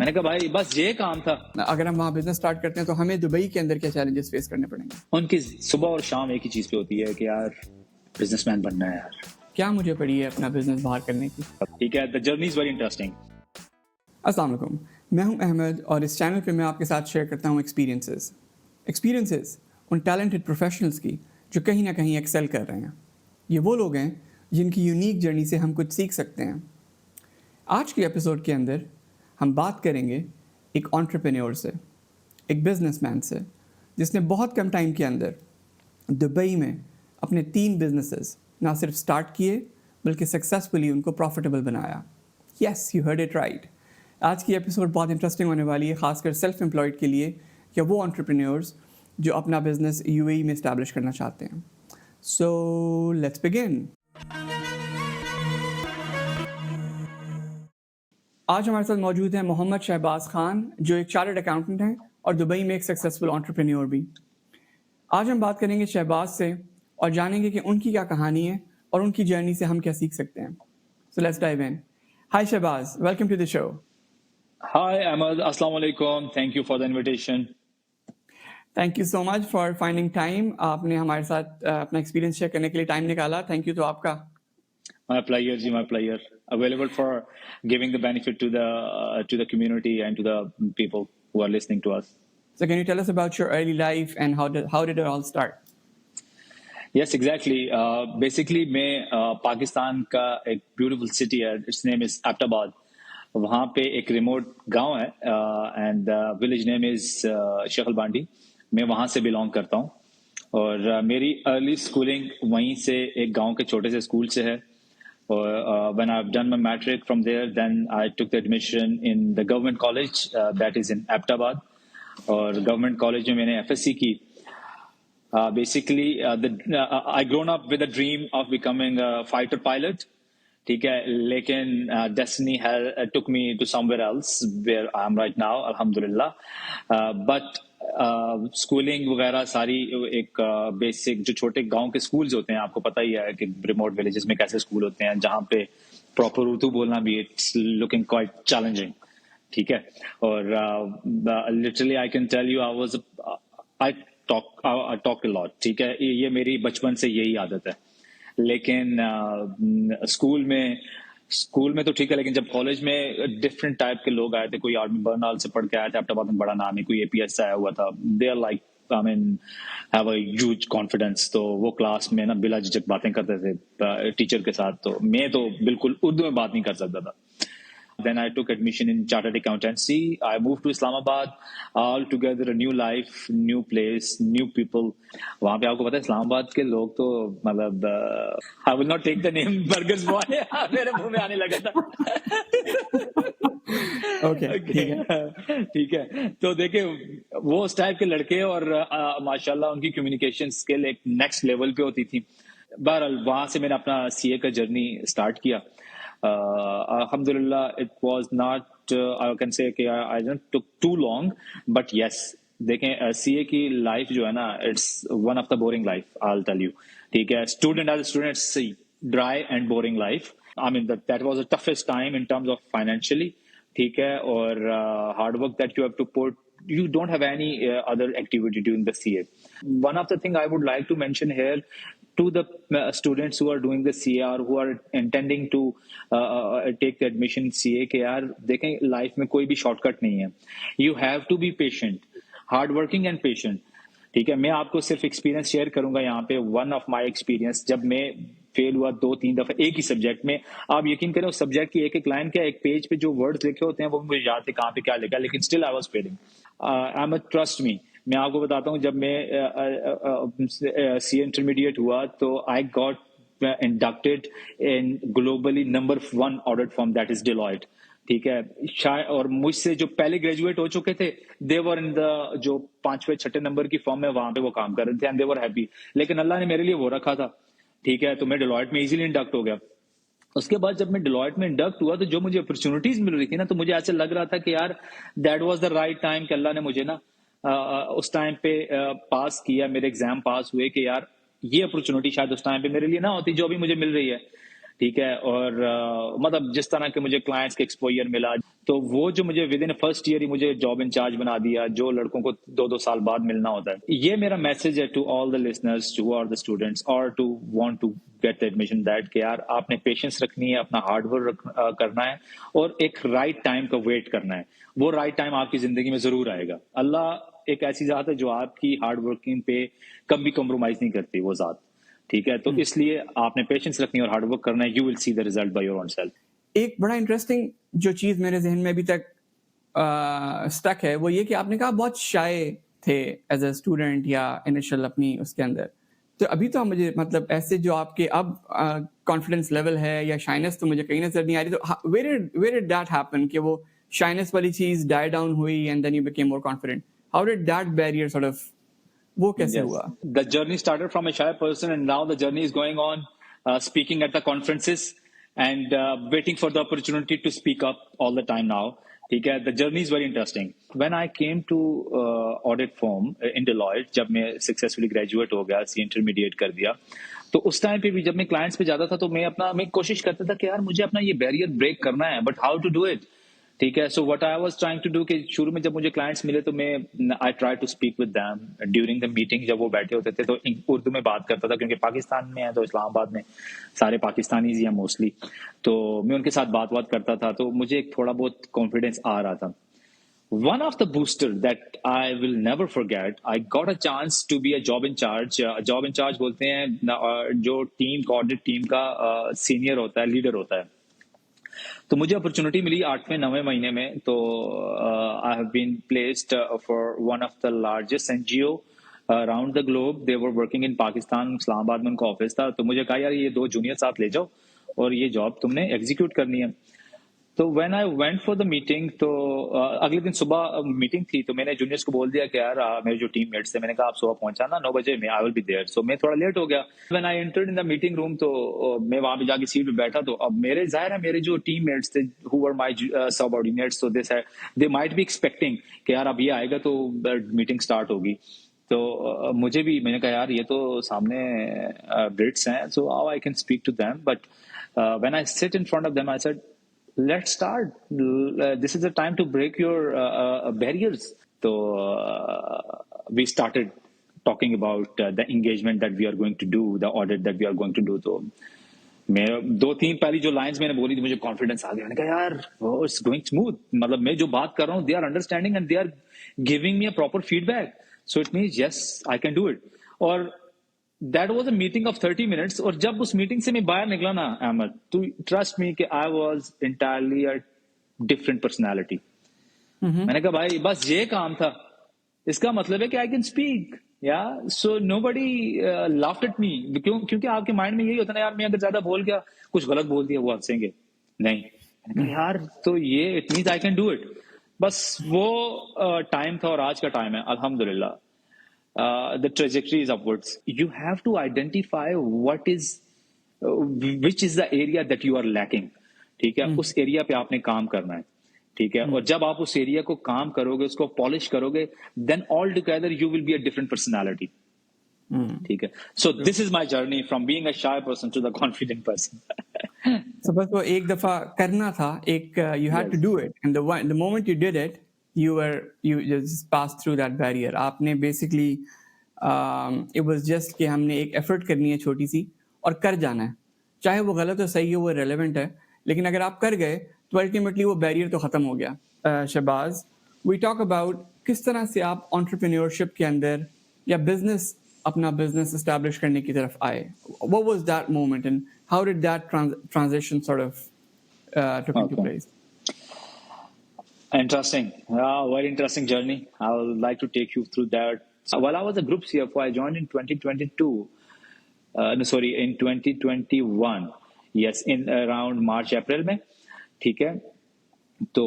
मैंने कहा भाई बस ये काम था। अगर हम वहाँ बिजनेस स्टार्ट करते हैं तो हमें दुबई के अंदर क्या चैलेंजेस फेस करने पड़ेंगे? उनकी सुबह और शाम एक ही चीज पे होती है कि यार बिजनेसमैन बनना है यार। क्या मुझे पड़ी है अपना बिजनेस बाहर करने की? ठीक है, the journey is very interesting. अस्सलाम वालेकुम, मैं हूं अहमद और इस चैनल पे मैं आपके साथ शेयर करता हूं एक्सपीरियंसेस उन टैलेंटेड प्रोफेशनल्स की जो कहीं ना कहीं एक्सेल कर रहे हैं। ये वो लोग हैं जिनकी यूनिक जर्नी से हम कुछ सीख सकते हैं। आज के एपिसोड के अंदर हम बात करेंगे एक एंटरप्रेन्योर से, एक बिजनेसमैन से, जिसने बहुत कम टाइम के अंदर दुबई में अपने 3 बिजनेसेस ना सिर्फ स्टार्ट किए बल्कि सक्सेसफुली उनको प्रॉफिटेबल बनाया। Yes, you heard it right. आज की एपिसोड बहुत इंटरेस्टिंग होने वाली है, खासकर सेल्फ एम्प्लॉयड के लिए या वो एंटरप्रेन्योर्स जो अपना बिजनेस यूएई में इस्टेब्लिश करना चाहते हैं। So let's begin. आज हमारे साथ मौजूद हैं मोहम्मद शहबाज खान, जो एक चार्टर्ड अकाउंटेंट हैं और दुबई में एक सक्सेसफुल एंटरप्रेन्योर भी। आज हम बात करेंगे शहबाज से और जानेंगे कि उनकी क्या कहानी है और उनकी जर्नी से हम क्या सीख सकते हैं। So let's dive in. Hi Shahbaz, welcome to the show. Hi Ahmed, अस्सलाम वालेकुम, thank you for the invitation. Thank you so much for finding time. आपने हमारे साथ अपना एक्सपीरियंस शेयर करने के लिए टाइम निकाला, थैंक यू तो आपका। My pleasure, ji, my pleasure. Available for giving the benefit to the community and to the people who are listening to us. So can you tell us about your early life and how did it all start? Yes, exactly. Basically, मैं पाकिस्तान का एक beautiful city है, its name is Abbottabad. वहाँ पे एक remote गांव है and the village name is शेखल बांडी। मैं वहाँ से belong करता हूँ और मेरी early schooling वहीं से एक गांव के छोटे से स्कूल से है। और when I've done my matric from there, then I took the admission in the government college that is in Abbottabad. और government college में मैंने FSC की। Basically, I grown up with a dream of becoming a fighter pilot. ठीक है, लेकिन destiny took me to somewhere else where I am right now, alhamdulillah. But schooling वगैरह सारी एक बेसिक जो छोटे गांव के स्कूल्स होते हैं, आपको पता ही है कि रिमोट विलेजेस में कैसे स्कूल होते हैं, जहाँ पे प्रॉपर उर्दू बोलना भी इट्स लुकिंग क्वाइट चैलेंजिंग। ठीक है, और literally I can tell you I talk a lot. ठीक है, ये मेरी बचपन से यही आदत है। लेकिन स्कूल में तो ठीक है, लेकिन जब कॉलेज में डिफरेंट टाइप के लोग आए थे, कोई आर्मी बर्नाल से पढ़ के आया था, अब्बोटाबाद में बड़ा नाम है, कोई एपीएस से आया हुआ था, they are like I mean have a huge confidence. तो वो क्लास में ना बिला झिझक बातें करते थे टीचर के साथ, तो मैं तो बिल्कुल उर्दू में बात नहीं कर सकता था। Then I took admission in chartered accountancy. I moved to Islamabad, altogether a new life, new place, new people. वहाँ पे आपको पता है इस्लामाबाद के लोग तो मतलब I will not take the name Burgers Boy मेरे मुंह में आने लगा था। Okay, ठीक है, तो देखिए वो उस टाइप के लड़के और माशाल्लाह उनकी कम्युनिकेशन स्किल एक नेक्स्ट लेवल पे होती थी। बहरहाल वहाँ से मैंने अपना सीए का जर्नी स्टार्ट किया। Alhamdulillah, it was not, I can say कि I didn't took too long, but yes, देखें सीए की लाइफ जो है ना, it's one of the boring life, I'll tell you. ठीक है, as a student, it's dry and boring life. I mean that was the toughest time in terms of financially. ठीक है, और hard work that you have to put. You don't have any other activity during the CA. One of the thing I would like to mention here to the students who are doing the CA or who are intending to take the admission in CA के यार देखें life में कोई भी shortcut नहीं है। You have to be patient, hard working and patient। ठीक है, मैं आपको सिर्फ एक्सपीरियंस शेयर करूंगा यहाँ पे। वन ऑफ माय एक्सपीरियंस, जब मैं फेल हुआ 2-3 दफा एक ही सब्जेक्ट में, आप यकीन करें उस सब्जेक्ट की एक लाइन क्या, एक पेज पे जो वर्ड्स लिखे होते हैं वो मुझे याद थे कहाँ पे क्या लिखा, लेकिन still I was failing. I am trust me, मैं आपको बताता हूँ, जब मैं सी इंटरमीडिएट हुआ तो I got inducted in globally number 1 audit firm that is Deloitte. ठीक है, शायद और मुझसे जो पहले ग्रेजुएट हो चुके थे, देवर इन द जो 5वें-6ठे नंबर की फर्म है वहां पे वो काम कर रहे थे एंड दे वर हैप्पी। लेकिन अल्लाह ने मेरे लिए वो रखा था। ठीक है, तो मैं डिलॉयट में इजीली इंडक्ट हो गया। उसके बाद जब मैं डिलॉयट में इंडक्ट हुआ तो जो मुझे अपॉर्चुनिटीज मिल रही थी ना, तो मुझे ऐसे लग रहा था कि यार that was the right time कि अल्लाह ने मुझे ना उस टाइम पे पास किया, मेरे एग्जाम पास हुए कि यार ये अपॉर्चुनिटी शायद उस टाइम पे मेरे लिए ना होती जो अभी मुझे मिल रही है। ठीक है, और मतलब जिस तरह के मुझे क्लाइंट्स के एक्सपोजर मिला, तो वो जो मुझे विद इन फर्स्ट ईयर ही मुझे जॉब इंचार्ज बना दिया, जो लड़कों को 2-2 साल बाद मिलना होता है। ये मेरा मैसेज है to all the listeners, to all the students, और to want to get the admission, that कि यार आपने पेशेंस रखनी है, अपना हार्ड वर्क करना है, और एक राइट टाइम का वेट करना है। वो राइट टाइम आपकी जिंदगी में जरूर आएगा। अल्लाह एक ऐसी जात है जो आपकी हार्ड वर्किंग पे कभी कम्प्रोमाइज नहीं करती, वो जात, ठीक है। तो इसलिए आपने पेशेंस रखनी है और हार्डवर्क करना है। You will see the result by your own self. एक बड़ा इंटरेस्टिंग जो चीज़ मेरे जहन में अभी तक स्टक है वो ये कि आपने कहा बहुत शाय थे एज अ स्टूडेंट या इनिशियल अपनी उसके अंदर। तो अभी तो मुझे मतलब ऐसे जो आपके अब कॉन्फिडेंस लेवल है या शाइनेस तो मुझे कहीं नजर नहीं आ रही। तो वेयर डिड दैट हैपन कि वो शाइनेस वाली चीज़ डाई डाउन हुई and then you became more confident? How did that barrier sort of, वो कैसे Yes, हुआ? the journey started from a shy person, and now the journey is going on, speaking at the conferences and waiting for the opportunity to speak up all the time now. Okay, the journey is very interesting. When I came to audit firm in Deloitte, जब मैं successfully graduate हो गया, सी intermediate कर दिया, तो उस time पे भी जब मैं क्लाइंट्स पे जाता था तो मैं कोशिश करता था कि यार मुझे अपना ये बैरियर ब्रेक करना है, but how to do it, ठीक है। So what I was trying to do कि शुरू में जब मुझे क्लाइंट्स मिले तो मैं I try to speak with them during the meeting. जब वो बैठे होते थे तो उर्दू में बात करता था, क्योंकि पाकिस्तान में है तो इस्लामाबाद में सारे पाकिस्तानीज ही हैं मोस्टली, तो मैं उनके साथ बात करता था, तो मुझे एक थोड़ा बहुत कॉन्फिडेंस आ रहा था। One of the booster that I will never forget, I got a chance to be a job in charge. Job in charge बोलते हैं जो टीम ऑडिट टीम का सीनियर होता है, लीडर होता है। तो मुझे अपॉर्चुनिटी मिली 8वें 9वें महीने में। तो I have been placed for one of the largest NGO around the globe. They were working in Pakistan, Islamabad में उनका ऑफिस था। तो मुझे कहा यार ये 2 जूनियर साथ ले जाओ और ये जॉब तुमने एग्जीक्यूट करनी है। तो when I went for the meeting, तो अगले दिन सुबह मीटिंग थी, तो मैंने जूनियर्स को बोल दिया कि यार मेरे जो टीम मेट्स थे, मैंने कहा आप सुबह पहुंचाना 9 बजे में, आई विल बी देयर। सो मैं थोड़ा लेट हो गया। When I entered in the meeting room, तो मैं वहां पे जाके सीट पे बैठा, तो अब मेरे जाहिर है मेरे जो टीम मेट्स थे हु वर माय सबऑर्डिनेट्स, तो दे माइट बी एक्सपेक्टिंग कि यार अब ये आएगा तो मीटिंग स्टार्ट होगी। तो मुझे भी, मैंने कहा यार ये तो सामने ब्रिट्स हैं, so how I can speak to them, but when I sit in front of them I said let's start. This is the time to break your barriers. So we started talking about the engagement that we are going to do, the audit that we are going to do. तो मैं 2-3 पहली जो lines मैंने बोली थी, मुझे confidence आ गया। मैंने कहा यार इट्स गोइंग स्मूथ, मतलब मैं जो बात कर रहा हूँ, they are understanding and they are giving me a proper feedback, so it means yes I can do it. और that was a meeting of 30 minutes. और जब उस मीटिंग से मैं बाहर निकला ना अहमद, टू ट्रस्ट मी कि I was entirely a different personality. मैंने कहा भाई बस ये काम था, इसका मतलब है कि आई कैन स्पीक, या so nobody laughed at me. क्योंकि आपके माइंड में यही होता है यार मैं अगर ज्यादा बोल गया, कुछ गलत बोल दिया, वो हंसेंगे नहीं। मैंने कहा यार तो ये it means I can do it. बस वो टाइम था और आज का टाइम है अल्हम्दुलिल्लाह। The trajectory is upwards. You have to identify which is the area that you are lacking. ठीक है, उस एरिया पे आपने काम करना है, ठीक है। और जब आप उस एरिया को काम करोगे, उसको पॉलिश करोगे, then all together you will be a different personality. ठीक है। So this is my journey from being a shy person to the confident person. So बस वो एक दफा करना था, एक you had to do it, and the moment you did it, you just passed through that barrier. आपने basically it was just कि हमने एक effort करनी है छोटी सी और कर जाना है, चाहे वो गलत हो सही हो, वो relevant है, लेकिन अगर आप कर गए तो ultimately वो barrier तो खत्म हो गया। शहबाज, we talk about किस तरह से आप entrepreneurship के अंदर या अपना business establish करने की तरफ आए। What was that moment and how did that transition sort of took into place? Interesting. Very interesting journey. I would like to take you through that. While I was a group CFO, I joined in 2022. In 2021. Yes, in around March, April में, ठीक है। तो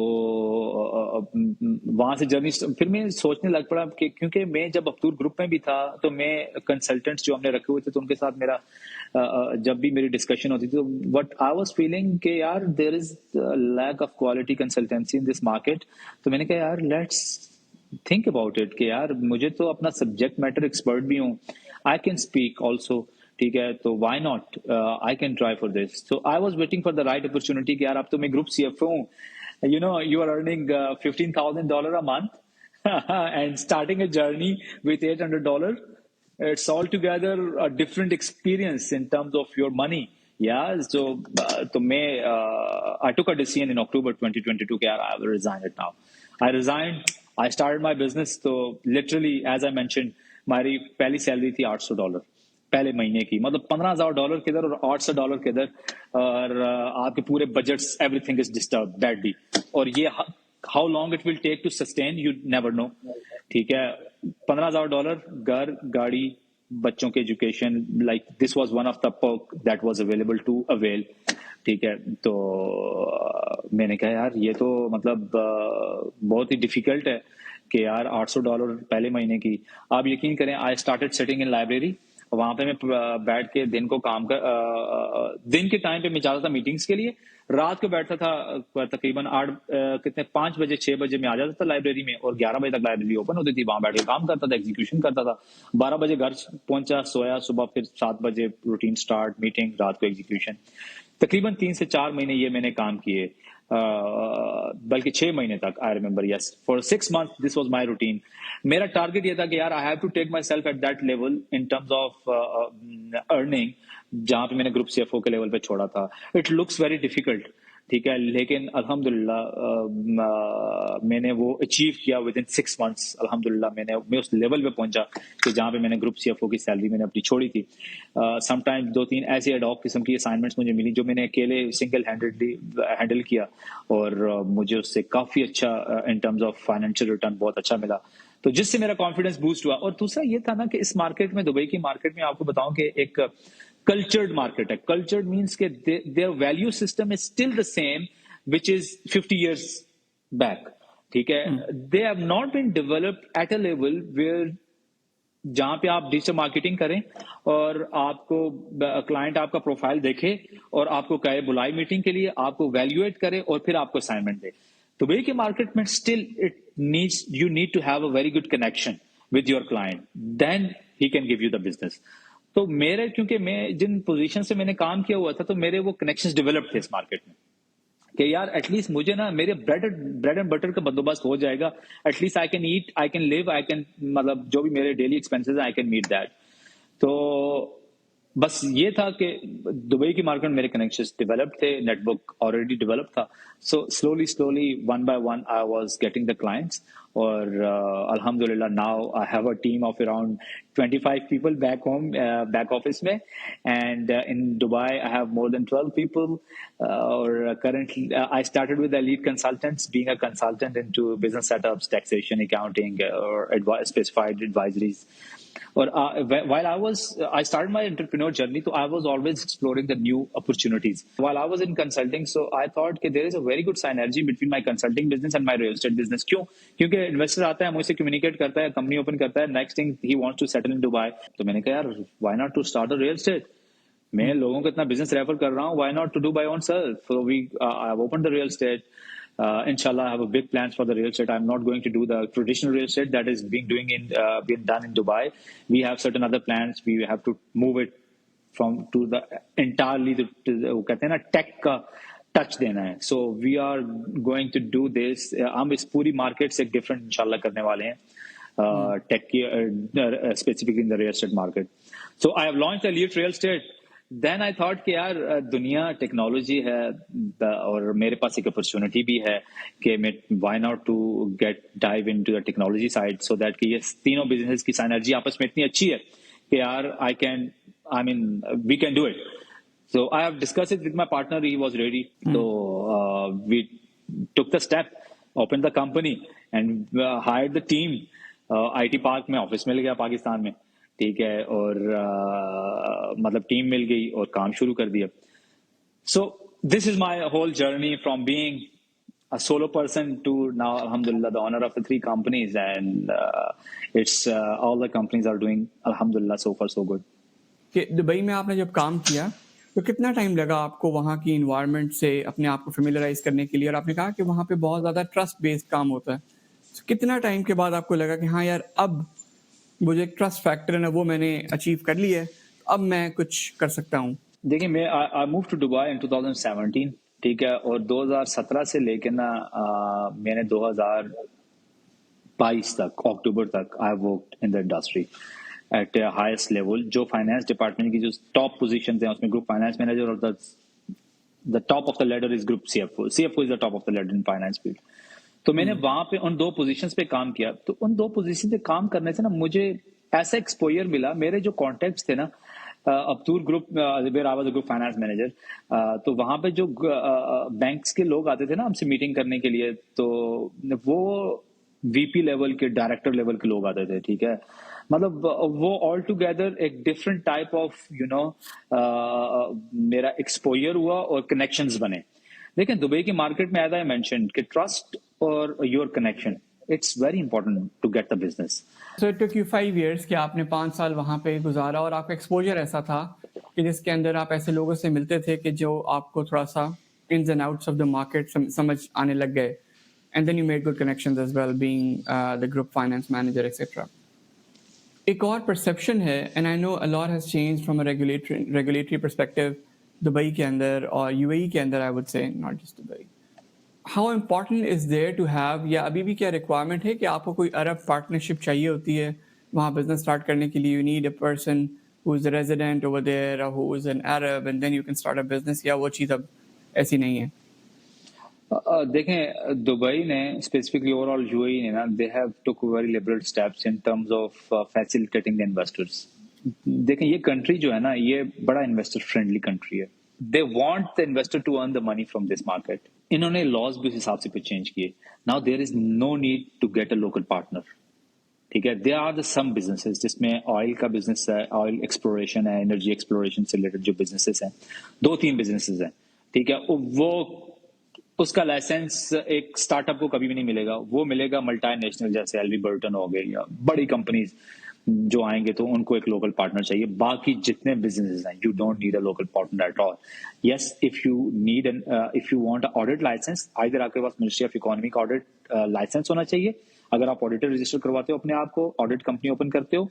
वहां से journey फिर मैं सोचने लग पड़ा कि क्योंकि मैं जब अब्दुल ग्रुप में भी था, तो मैं कंसल्टेंट्स जो हमने रखे हुए थे, तो उनके साथ मेरा जब भी मेरी डिस्कशन होती थी, तो व्हाट आई वाज फीलिंग कि यार there is lack of quality consultancy in this market. तो मैंने कहा यार लेट्स थिंक अबाउट इट कि यार मुझे तो अपना सब्जेक्ट मैटर एक्सपर्ट भी हूँ, आई कैन स्पीक ऑल्सो, ठीक है, तो why not, I can try for this. So I was waiting for the right opportunity कि यार अब तो मैं ग्रुप सीएफओ हूँ, you know, you are earning $15,000 a month and starting a journey with $800. It's altogether a different experience in terms of your money. Yeah, so I took a decision in October 2022 कि यार I will resign it now. I resigned. I started my business. So literally, as I mentioned, हमारी पहली salary थी $800 पहले महीने की. मतलब $15,000 किधर और $800 किधर, और आपके पूरे budgets, everything is disturb badly. और ये how long it will take to sustain, you never know. ठीक है, $15,000, घर, गाड़ी, बच्चों के education, like this was one of the perk that was available to avail. ठीक है, तो मैंने कहा यार ये तो मतलब बहुत ही डिफिकल्ट है कि यार $800 पहले महीने की. आप यकीन करें, I started sitting in library. वहां पे मैं बैठ के दिन को काम कर दिन के टाइम पे मैं जाता था मीटिंग्स के लिए, रात को बैठता था तकरीबन 5 बजे 6 बजे मैं आ जाता था लाइब्रेरी में, और 11 बजे तक लाइब्रेरी ओपन होती थी. वहां बैठ के काम करता था, एग्जीक्यूशन करता था. 12 बजे घर पहुंचा, सोया, सुबह फिर 7 बजे रूटीन स्टार्ट, मीटिंग, रात को एग्जीक्यूशन. तकरीबन 3 से 4 महीने ये मैंने काम किए, बल्कि 6 महीने तक. I remember, yes, for 6 month this was my routine. मेरा टारगेट ये था कि यार I have to take myself at that level in terms of earning, जहां पे मैंने ग्रुप सीएफओ के लेवल पे छोड़ा था. इट लुक्स वेरी डिफिकल्ट, ठीक है, लेकिन अल्हम्दुलिल्लाह मैंने वो अचीव किया विद इन 6 मंथ्स. अल्हम्दुलिल्लाह मैं उस लेवल पे पहुंचा कि जहां पे मैंने ग्रुप सीएफओ की सैलरी मैंने अपनी छोड़ी थी. समटाइम 2-3 ऐसी एडॉक किस्म की असाइनमेंट्स मुझे मिली जो मैंने अकेले सिंगल हैंडेडली हैंडल किया, और मुझे उससे काफी अच्छा इन टर्म्स ऑफ फाइनेंशियल रिटर्न बहुत अच्छा मिला, तो जिससे मेरा कॉन्फिडेंस बूस्ट हुआ. और दूसरा ये था ना कि इस मार्केट में, दुबई की मार्केट में, आपको बताऊं कि एक कल्चर्ड मार्केट है. कल्चर्ड मीन्स के their value system is still the same which is 50 years back. ठीक है, they have not been developed at a level where जहां पे आप डिजिटल मार्केटिंग करें और आपको क्लाइंट आपका प्रोफाइल देखे और आपको कहे बुलाए मीटिंग के लिए, आपको वैल्यूएट करे और फिर आपको असाइनमेंट दे. दुबई के मार्केट में still it needs, you need to have a very good connection with your client, then he can give you the business. तो मेरे, क्योंकि मैं जिन पोजीशन से मैंने काम किया हुआ था, तो मेरे वो कनेक्शंस डेवलप थे इस मार्केट में कि यार एटलीस्ट मुझे ना मेरे ब्रेड एंड बटर का बंदोबस्त हो जाएगा. At least I can eat, I can live, I can, मतलब जो भी मेरे daily expenses I can meet that. तो बस ये था कि दुबई की मार्केट में मेरे कनेक्शंस डेवलप थे, नेटवर्क ऑलरेडी डेवलप था. So slowly one by one I was getting the clients, और अल्हम्दुलिल्लाह now I have a team of around 25 people back home, back office में, and in Dubai I have more than 12 people. Or currently I started with the lead consultants, being a consultant into business setups, taxation, accounting, or specified advisories. Or while I started my entrepreneur journey, so I was always exploring the new opportunities. While I was in consulting, so I thought that there is a very good synergy between my consulting business and my real estate business. क्यों? क्योंकि investor आता है, मुझसे communicate करता है, company open करता है, next thing he wants to settle in Dubai. तो मैंने कहा यार why not to start a real estate. मैं लोगों को इतना बिजनेस रेफर कर रहा हूँ, why not to do by own self. So I have opened the real estate. Inshallah, I have a big plans for the real estate. I'm not going to do the traditional real estate that is being done in Dubai. We have certain other plans. We have to move it to the entirely वो कहते हैं ना take का touch देना है. So we are going to do this. हम इस पूरी मार्केट से डिफरेंट इंशाल्लाह करने वाले हैं, टेक की, specifically in the real estate market. So I have launched Elite Real Estate. Then I thought कि यार दुनिया टेक्नोलॉजी है और मेरे पास एक अपॉर्चुनिटी भी है कि मैं why not to get dive into the technology side, so that कि ये तीनों बिजनेस की सिनर्जी आपस में इतनी अच्छी है कि यार we can do it. So I have discuss it with my partner, he was ready. तो we took the step, open the company and hired the team. IT park में ऑफिस मिल गया पाकिस्तान में, ठीक है, और मतलब टीम मिल गई और काम शुरू कर दिया. So this is my whole journey from being a solo person to now alhamdulillah the owner of the 3 companies, and it's all the companies are doing alhamdulillah so far so good. कि Dubai में आपने जब काम किया तो कितना time लगा आपको वहाँ की इन्वायरमेंट से अपने आप को फेमिलराइज करने के लिए? और आपने कहा कि वहाँ पे बहुत ज़्यादा ट्रस्ट बेस्ड काम होता है, तो कितना टाइम के बाद आपको लगा कि हाँ यार अब वो जो एक ट्रस्ट फैक्टर है ना वो मैंने अचीव कर लिया है, अब मैं कुछ कर सकता हूँ? देखिए, मैं आई मूव टू दुबई इन 2017, ठीक है, और 2017 से लेके ना मैंने 2022 तक अक्टूबर तक I worked in the industry at highest level. जो फाइनेंस डिपार्टमेंट की जो टॉप पोजीशंस हैं उसमें ग्रुप फाइनेंस मैनेजर और the top of the ladder is group CFO. CFO is the top of the ladder in finance field. तो मैंने वहां पे उन 2 पोजीशंस पे काम किया। तो उन 2 पोजीशन पे काम करने से ना मुझे ऐसा एक्सपोजर मिला। मेरे जो कॉन्टेक्ट्स थे ना, Abdul group where I was a group finance manager, तो वहां पे जो बैंक्स के लोग आते थे ना हमसे मीटिंग करने के लिए, तो वो वीपी लेवल के, डायरेक्टर लेवल के लोग आते थे, ठीक है। मतलब वो ऑल टुगेदर एक डिफरेंट टाइप ऑफ मेरा एक्सपोजर हुआ और कनेक्शंस बने। लेकिन दुबई की मार्केट में एज आई मेंशन कि ट्रस्ट और your connection, it's very important to get the business. So it took you 5 years कि आपने 5 साल वहाँ पे गुजारा और आपका एक्सपोजर ऐसा था कि जिसके अंदर आप ऐसे लोगों से मिलते थे कि जो आपको थोड़ा सा ins and outs of the market समझ आने लग गए, and then you made good connections as well being the group finance manager etc. एक और परसेप्शन है, and I know a lot has change from a regulatory perspective Dubai के अंदर और यूएई के अंदर, I would say not just Dubai. How important is there to have, या अभी भी क्या रिक्वायरमेंट है कि आपको कोई अरब पार्टनरशिप चाहिए होती है वहाँ बिजनेस स्टार्ट करने के लिए? You need a person who is resident over there और who is an Arab and then you can start a business, या वो चीज़ अब ऐसी नहीं है? देखें, दुबई ने स्पेसिफिकली ओवरऑल यूएई ने ना, they have took very liberal steps in terms of facilitating the investors. देखें, ये कंट्री जो है ना, ये बड़ा इन्वेस्टर फ्रेंडली कंट्री है। They want the investor to earn the money from this market. इन्होंने लॉज भी उस हिसाब से कुछ चेंज किए। Now there is no need to get a local partner, ठीक है। There are the some businesses जिसमें ऑयल का बिजनेस है, ऑयल एक्सप्लोरेशन है, एनर्जी एक्सप्लोरेशन से रिलेटेड जो बिजनेसेस हैं, 2-3 बिजनेसेस हैं, ठीक है। वो उसका लाइसेंस एक स्टार्टअप को कभी भी नहीं मिलेगा। वो मिलेगा मल्टीनेशनल, जैसे एलवी बर्टन हो गए या बड़ी कंपनीज जो आएंगे, तो उनको एक लोकल पार्टनर चाहिए। बाकी जितने बिजनेसेस हैं, you don't need a local partner at all. Yes, if you want audit license, either आपके पास मिनिस्ट्री ऑफ इकोनॉमी का ऑडिट लाइसेंस होना चाहिए। अगर आप ऑडिटर रजिस्टर करवाते हो अपने आप को, ऑडिट कंपनी ओपन करते हो,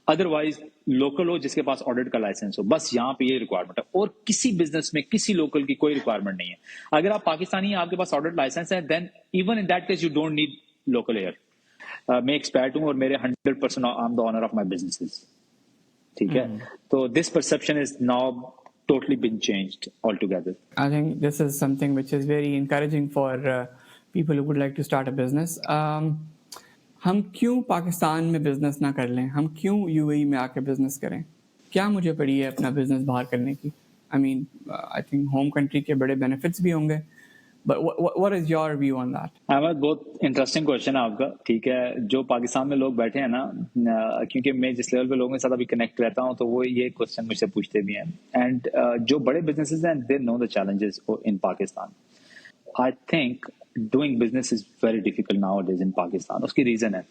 अदरवाइज लोकल हो जिसके पास ऑडिट का लाइसेंस हो। बस यहाँ पे ये रिक्वायरमेंट है, और किसी बिजनेस में किसी लोकल की कोई रिक्वायरमेंट नहीं है। अगर आप पाकिस्तानी हैं, आपके पास ऑडिट लाइसेंस है, then even in that case you don't need local heir. मैं एक्सपर्ट हूँ और मेरे 100% I am the owner of my businesses, ठीक है। तो this perception is now totally been changed altogether. I think this is something which is very encouraging for people who would like to start a business. हम क्यों पाकिस्तान में business ना कर लें? हम क्यों यूएई में आके बिजनेस करें? क्या मुझे पड़ी है अपना बिजनेस बाहर करने की? I mean, I think home country के बड़े बेनिफिट्स भी होंगे, but what is your view on that? Ahmed, बहुत इंटरेस्टिंग क्वेश्चन है आपका, ठीक है। जो पाकिस्तान में लोग बैठे हैं ना, क्योंकि मैं जिस लेवल पे लोगों के साथ अभी कनेक्ट रहता हूँ, तो वो ये क्वेश्चन मुझसे पूछते भी हैं। एंड जो बड़े बिजनेसेस हैं, they know the challenges in Pakistan. I think doing business is very difficult nowadays in Pakistan. उसकी रीजन है,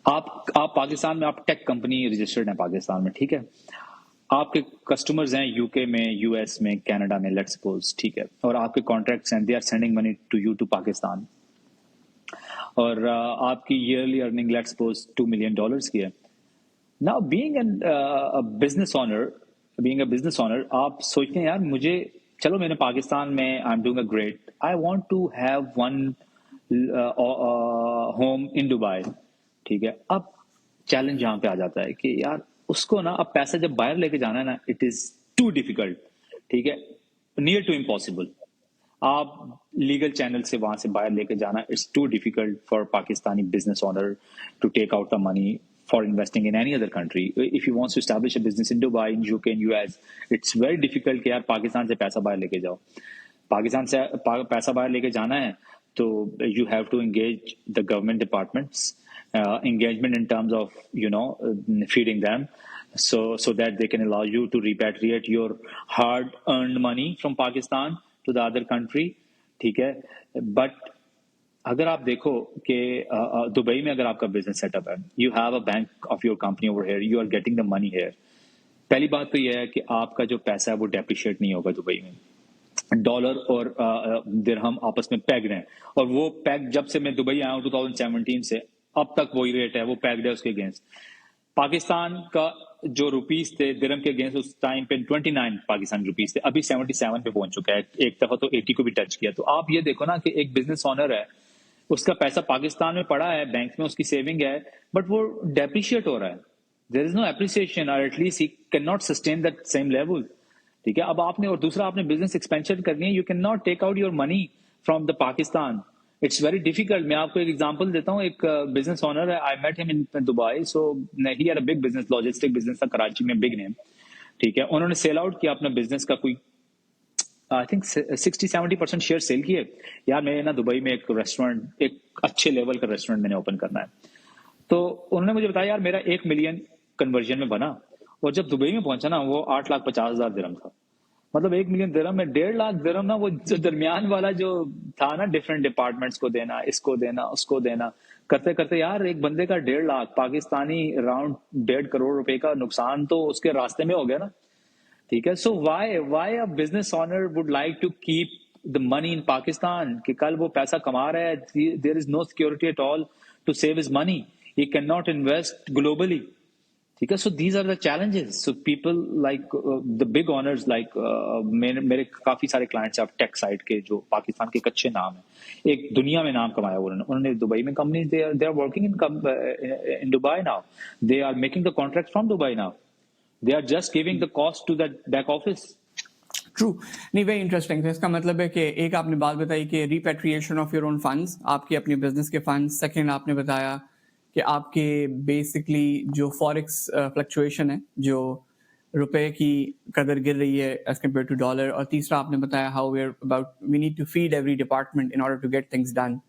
आप पाकिस्तान में, आप टेक कंपनी रजिस्टर्ड है पाकिस्तान में, ठीक है। आपके कस्टमर्स हैं यूके में, यूएस में, कनाडा में, लेट्स सपोज, ठीक है। और आपके कॉन्ट्रैक्ट्स हैं, they are sending money to you to Pakistan. और आपकी yearly earning let's suppose $2 million की है। Now being a business owner, आप सोचते हैं यार, मुझे, चलो मैंने पाकिस्तान में I am doing a great, I want to have one home in Dubai, ठीक है। अब चैलेंज यहाँ पे आ जाता है कि यार उसको ना, अब पैसा जब बाहर लेके जाना है ना, इट इज टू डिफिकल्ट, ठीक है, नियर टू इम्पॉसिबल। आप लीगल चैनल से वहां से बाहर लेके जाना, it's too difficult for Pakistani business owner to take out the money for investing in any other country. If you want to establish a business in Dubai, in UK, in US, it's very difficult कि यार पाकिस्तान से पैसा बाहर लेके जाओ। पाकिस्तान से पैसा बाहर लेके जाना है, तो you have to engage the government departments, engagement in terms of feeding them, so that they can allow you to repatriate your hard earned money from Pakistan to the other country, ठीक है। But अगर आप देखो कि Dubai में अगर आपका business setup है, you have a bank of your company over here, you are getting the money here. पहली बात तो यह है कि आपका जो पैसा है वो डेप्रिशिएट नहीं होगा दुबई में। डॉलर और दिरहम आपस में पैक्ड हैं, और वो पैक जब से मैं दुबई आया हूँ 2017 से अब तक वही रेट है, वो पैक्ड है उसके अगेंस्ट। पाकिस्तान का जो रुपीस थे दिरहम के अगेंस्ट उस टाइम पे 29 पाकिस्तानी रुपीस थे, अभी 77 पे पहुंच चुका है, एक दफा तो 80 को भी टच किया। तो आप ये देखो ना कि एक बिजनेस ओनर है, उसका पैसा पाकिस्तान में पड़ा है, बैंक में उसकी सेविंग है, बट वो डेप्रिशिएट हो रहा है, देयर इज नो एप्रिसिएशन, और at least he can not sustain that same level. ठीक है, अब आपने, और दूसरा आपने बिजनेस एक्सपेंशन करनी है, you can not take out your money from the Pakistan, it's very difficult. मैं आपको एक एग्जांपल देता हूँ, एक बिजनेस ओनर है, I met him in Dubai, so he had a big business, logistic business था कराची में, बिग नेम। ठीक है, उन्होंने सेल आउट किया अपना बिजनेस का, कोई आई थिंक 60-70% शेयर सेल किए। यार मैं ना दुबई में एक रेस्टोरेंट, एक अच्छे लेवल का रेस्टोरेंट मैंने ओपन करना है। तो उन्होंने मुझे बताया यार मेरा 1 मिलियन कन्वर्जन में बना, और जब दुबई में पहुंचा ना वो 8,50,000 दिरहम था। मतलब 1 मिलियन दिरहम में 1.5 लाख दिरहम ना, वो जो दरमियान वाला जो था ना, डिफरेंट डिपार्टमेंट्स को देना, इसको देना, उसको देना, करते करते यार एक बंदे का 1.5 लाख पाकिस्तानी, अराउंड 1.5 करोड़ रुपए का नुकसान तो उसके रास्ते में हो गया ना। ठीक है, so why a business owner would like to keep the money in Pakistan, कि कल वो पैसा कमा रहा है, there is no security at all to save his money, he can not invest globally. ठीक है, so these are the challenges. So people like the big owners, like मेरे काफी सारे क्लाइंट्स आप टेक साइड के, जो पाकिस्तान के कच्चे नाम है, एक दुनिया में नाम कमाया उन्होंने दुबई में, company they are working in Dubai now, they are making the contract from Dubai now, they are just giving the cost to that back office. True, नहीं वेरी इंटरेस्टिंग। तो इसका मतलब है कि एक आपने बात बताई कि repatriation of your own funds, आपके अपने बिजनेस के फंड्स। सेकंड आपने बताया कि आपके बेसिकली जो फॉरेक्स फ्लक्चुएशन है, जो रुपए की कदर गिर रही है एज कम्पेयर टू डॉलर। और तीसरा आपने बताया how we are about, we need to feed every department in order to get things done.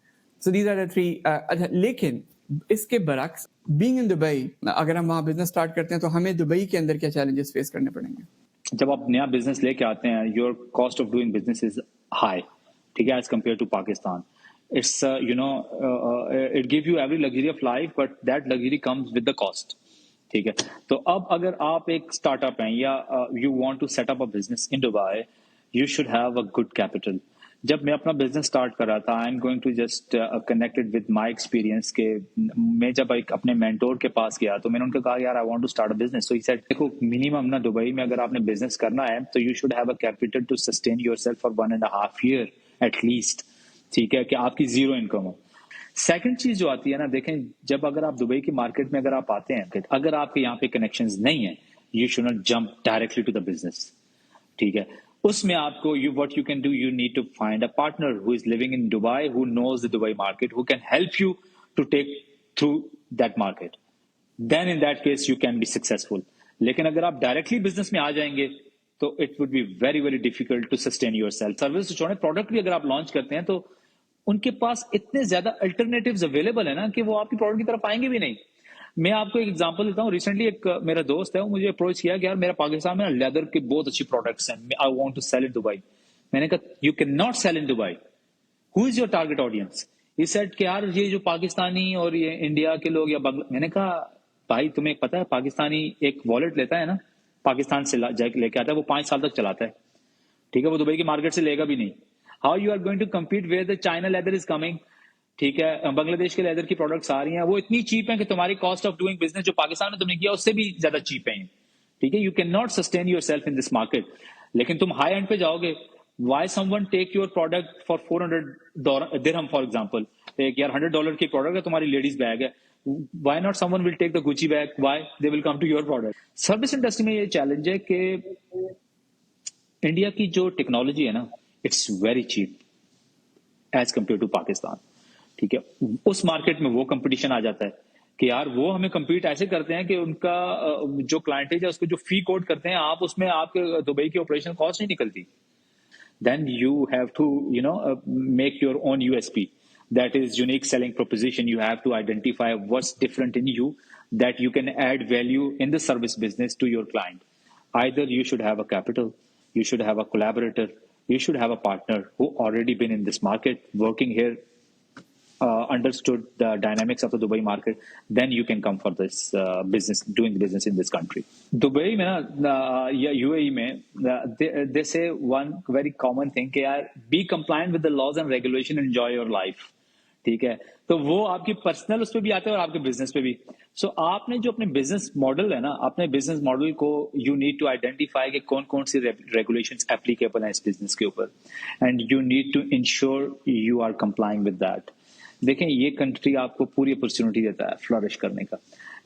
So these are the three. लेकिन इसके बरक्स, बीइंग इन दुबई, अगर हम वहाँ बिजनेस स्टार्ट करते हैं तो हमें दुबई के अंदर क्या चैलेंजेस फेस करने पड़ेंगे? जब आप नया बिजनेस लेके आते हैं, your cost of doing business is high, ठीक है, as compare to Pakistan. It's it give you every luxury of life, but that luxury comes with the cost. ठीक है, तो अब अगर आप एक स्टार्टअप हैं या you want to set up a business in Dubai, you should have a good capital. जब मैं अपना बिजनेस स्टार्ट कर रहा था, I am going to just connected with my experience के, मैं जब एक अपने मेंटोर के पास गया तो मैंने उनको कहा यार I want to start a business. So he said देखो, मिनिमम ना दुबई में अगर आपने बिजनेस करना है तो you should have a capital to sustain yourself for 1.5 year at least. ठीक है, कि आपकी जीरो इनकम हो। सेकंड चीज जो आती है ना, देखें, जब अगर आप दुबई की मार्केट में अगर आप आते हैं, अगर आपके यहाँ पे कनेक्शंस नहीं है, you should not jump directly to the business. ठीक है, उसमें आपको what you can do, you need to find a partner who is living in Dubai, who knows the Dubai market, who can help you to take through that market, then in that case you can be successful. लेकिन अगर आप directly business में आ जाएंगे तो it would be very very difficult to sustain your self. Service छोड़े, product भी अगर आप लॉन्च करते हैं तो उनके पास इतने ज्यादा अल्टरनेटिव्स अवेलेबल है ना कि वो आपकी प्रोडक्ट की तरफ आएंगे भी नहीं। मैं आपको एक एग्जांपल देता हूँ, रिसेंटली एक मेरा दोस्त है, वो मुझे अप्रोच किया कि यार मेरा पाकिस्तान में लेदर के बहुत अच्छी प्रोडक्ट्स हैं, I want to sell in Dubai. मैंने कहा you can not sell in Dubai, who is your target audience? He said कि यार ये जो पाकिस्तानी और ये इंडिया के लोग या मैंने कहा भाई तुम्हें पता है पाकिस्तानी एक वॉलेट लेता है ना, पाकिस्तान से लेके आता है, वो 5 साल तक चलाता है। ठीक है, वो दुबई की मार्केट से लेगा भी नहीं। How you are going to compete where the China leather is coming? ठीक है, बांग्लादेश के लेदर की प्रोडक्ट्स आ रही हैं, वो इतनी चीप है कि तुम्हारी कॉस्ट ऑफ डूइंग बिजनेस जो पाकिस्तान में तुमने किया उससे भी ज्यादा चीप है। ठीक है, you can not sustain yourself in this market. लेकिन तुम हाई एंड पे जाओगे, why someone take your product for 400 dirham for example, एक यार $100 की प्रोडक्ट है, तुम्हारी लेडीज बैग है, why not someone will take the Gucci bag, why they will come to your product. Service industry में ये चैलेंज है कि इंडिया की जो टेक्नोलॉजी है ना, it's very cheap as compare to Pakistan. ठीक है, उस मार्केट में वो कंपटीशन आ जाता है कि यार वो हमें compete ऐसे करते हैं कि उनका जो क्लाइंटेज है उसको जो फी कोड करते हैं आप, उसमें आपके दुबई की ऑपरेशन कॉस्ट नहीं निकलती। then you have to make your own USP, that is unique selling proposition. You have to identify what's different in you that you can add value in the service business to your client. Either you should have a capital, you should have a collaborator, you should have a partner who already been in this market working here, understood the dynamics of the Dubai market, then you can come for this business, doing business in this country. Dubai में ना या UAE में they say one very common thing कि यार be compliant with the laws and regulation, enjoy your life. ठीक है, तो वो आपकी पर्सनल उस पे भी आता है और आपके बिजनेस पे भी। सो आपने जो अपने बिजनेस मॉडल है ना, अपने बिजनेस मॉडल को यू नीड टू आइडेंटिफाई कि कौन कौन सी रेगुलेशंस एप्लीकेबल हैं इस बिजनेस के ऊपर, and you need to ensure you are complying with that. देखें, ये कंट्री आपको पूरी अपॉर्चुनिटी देता है फ्लरिश करने का,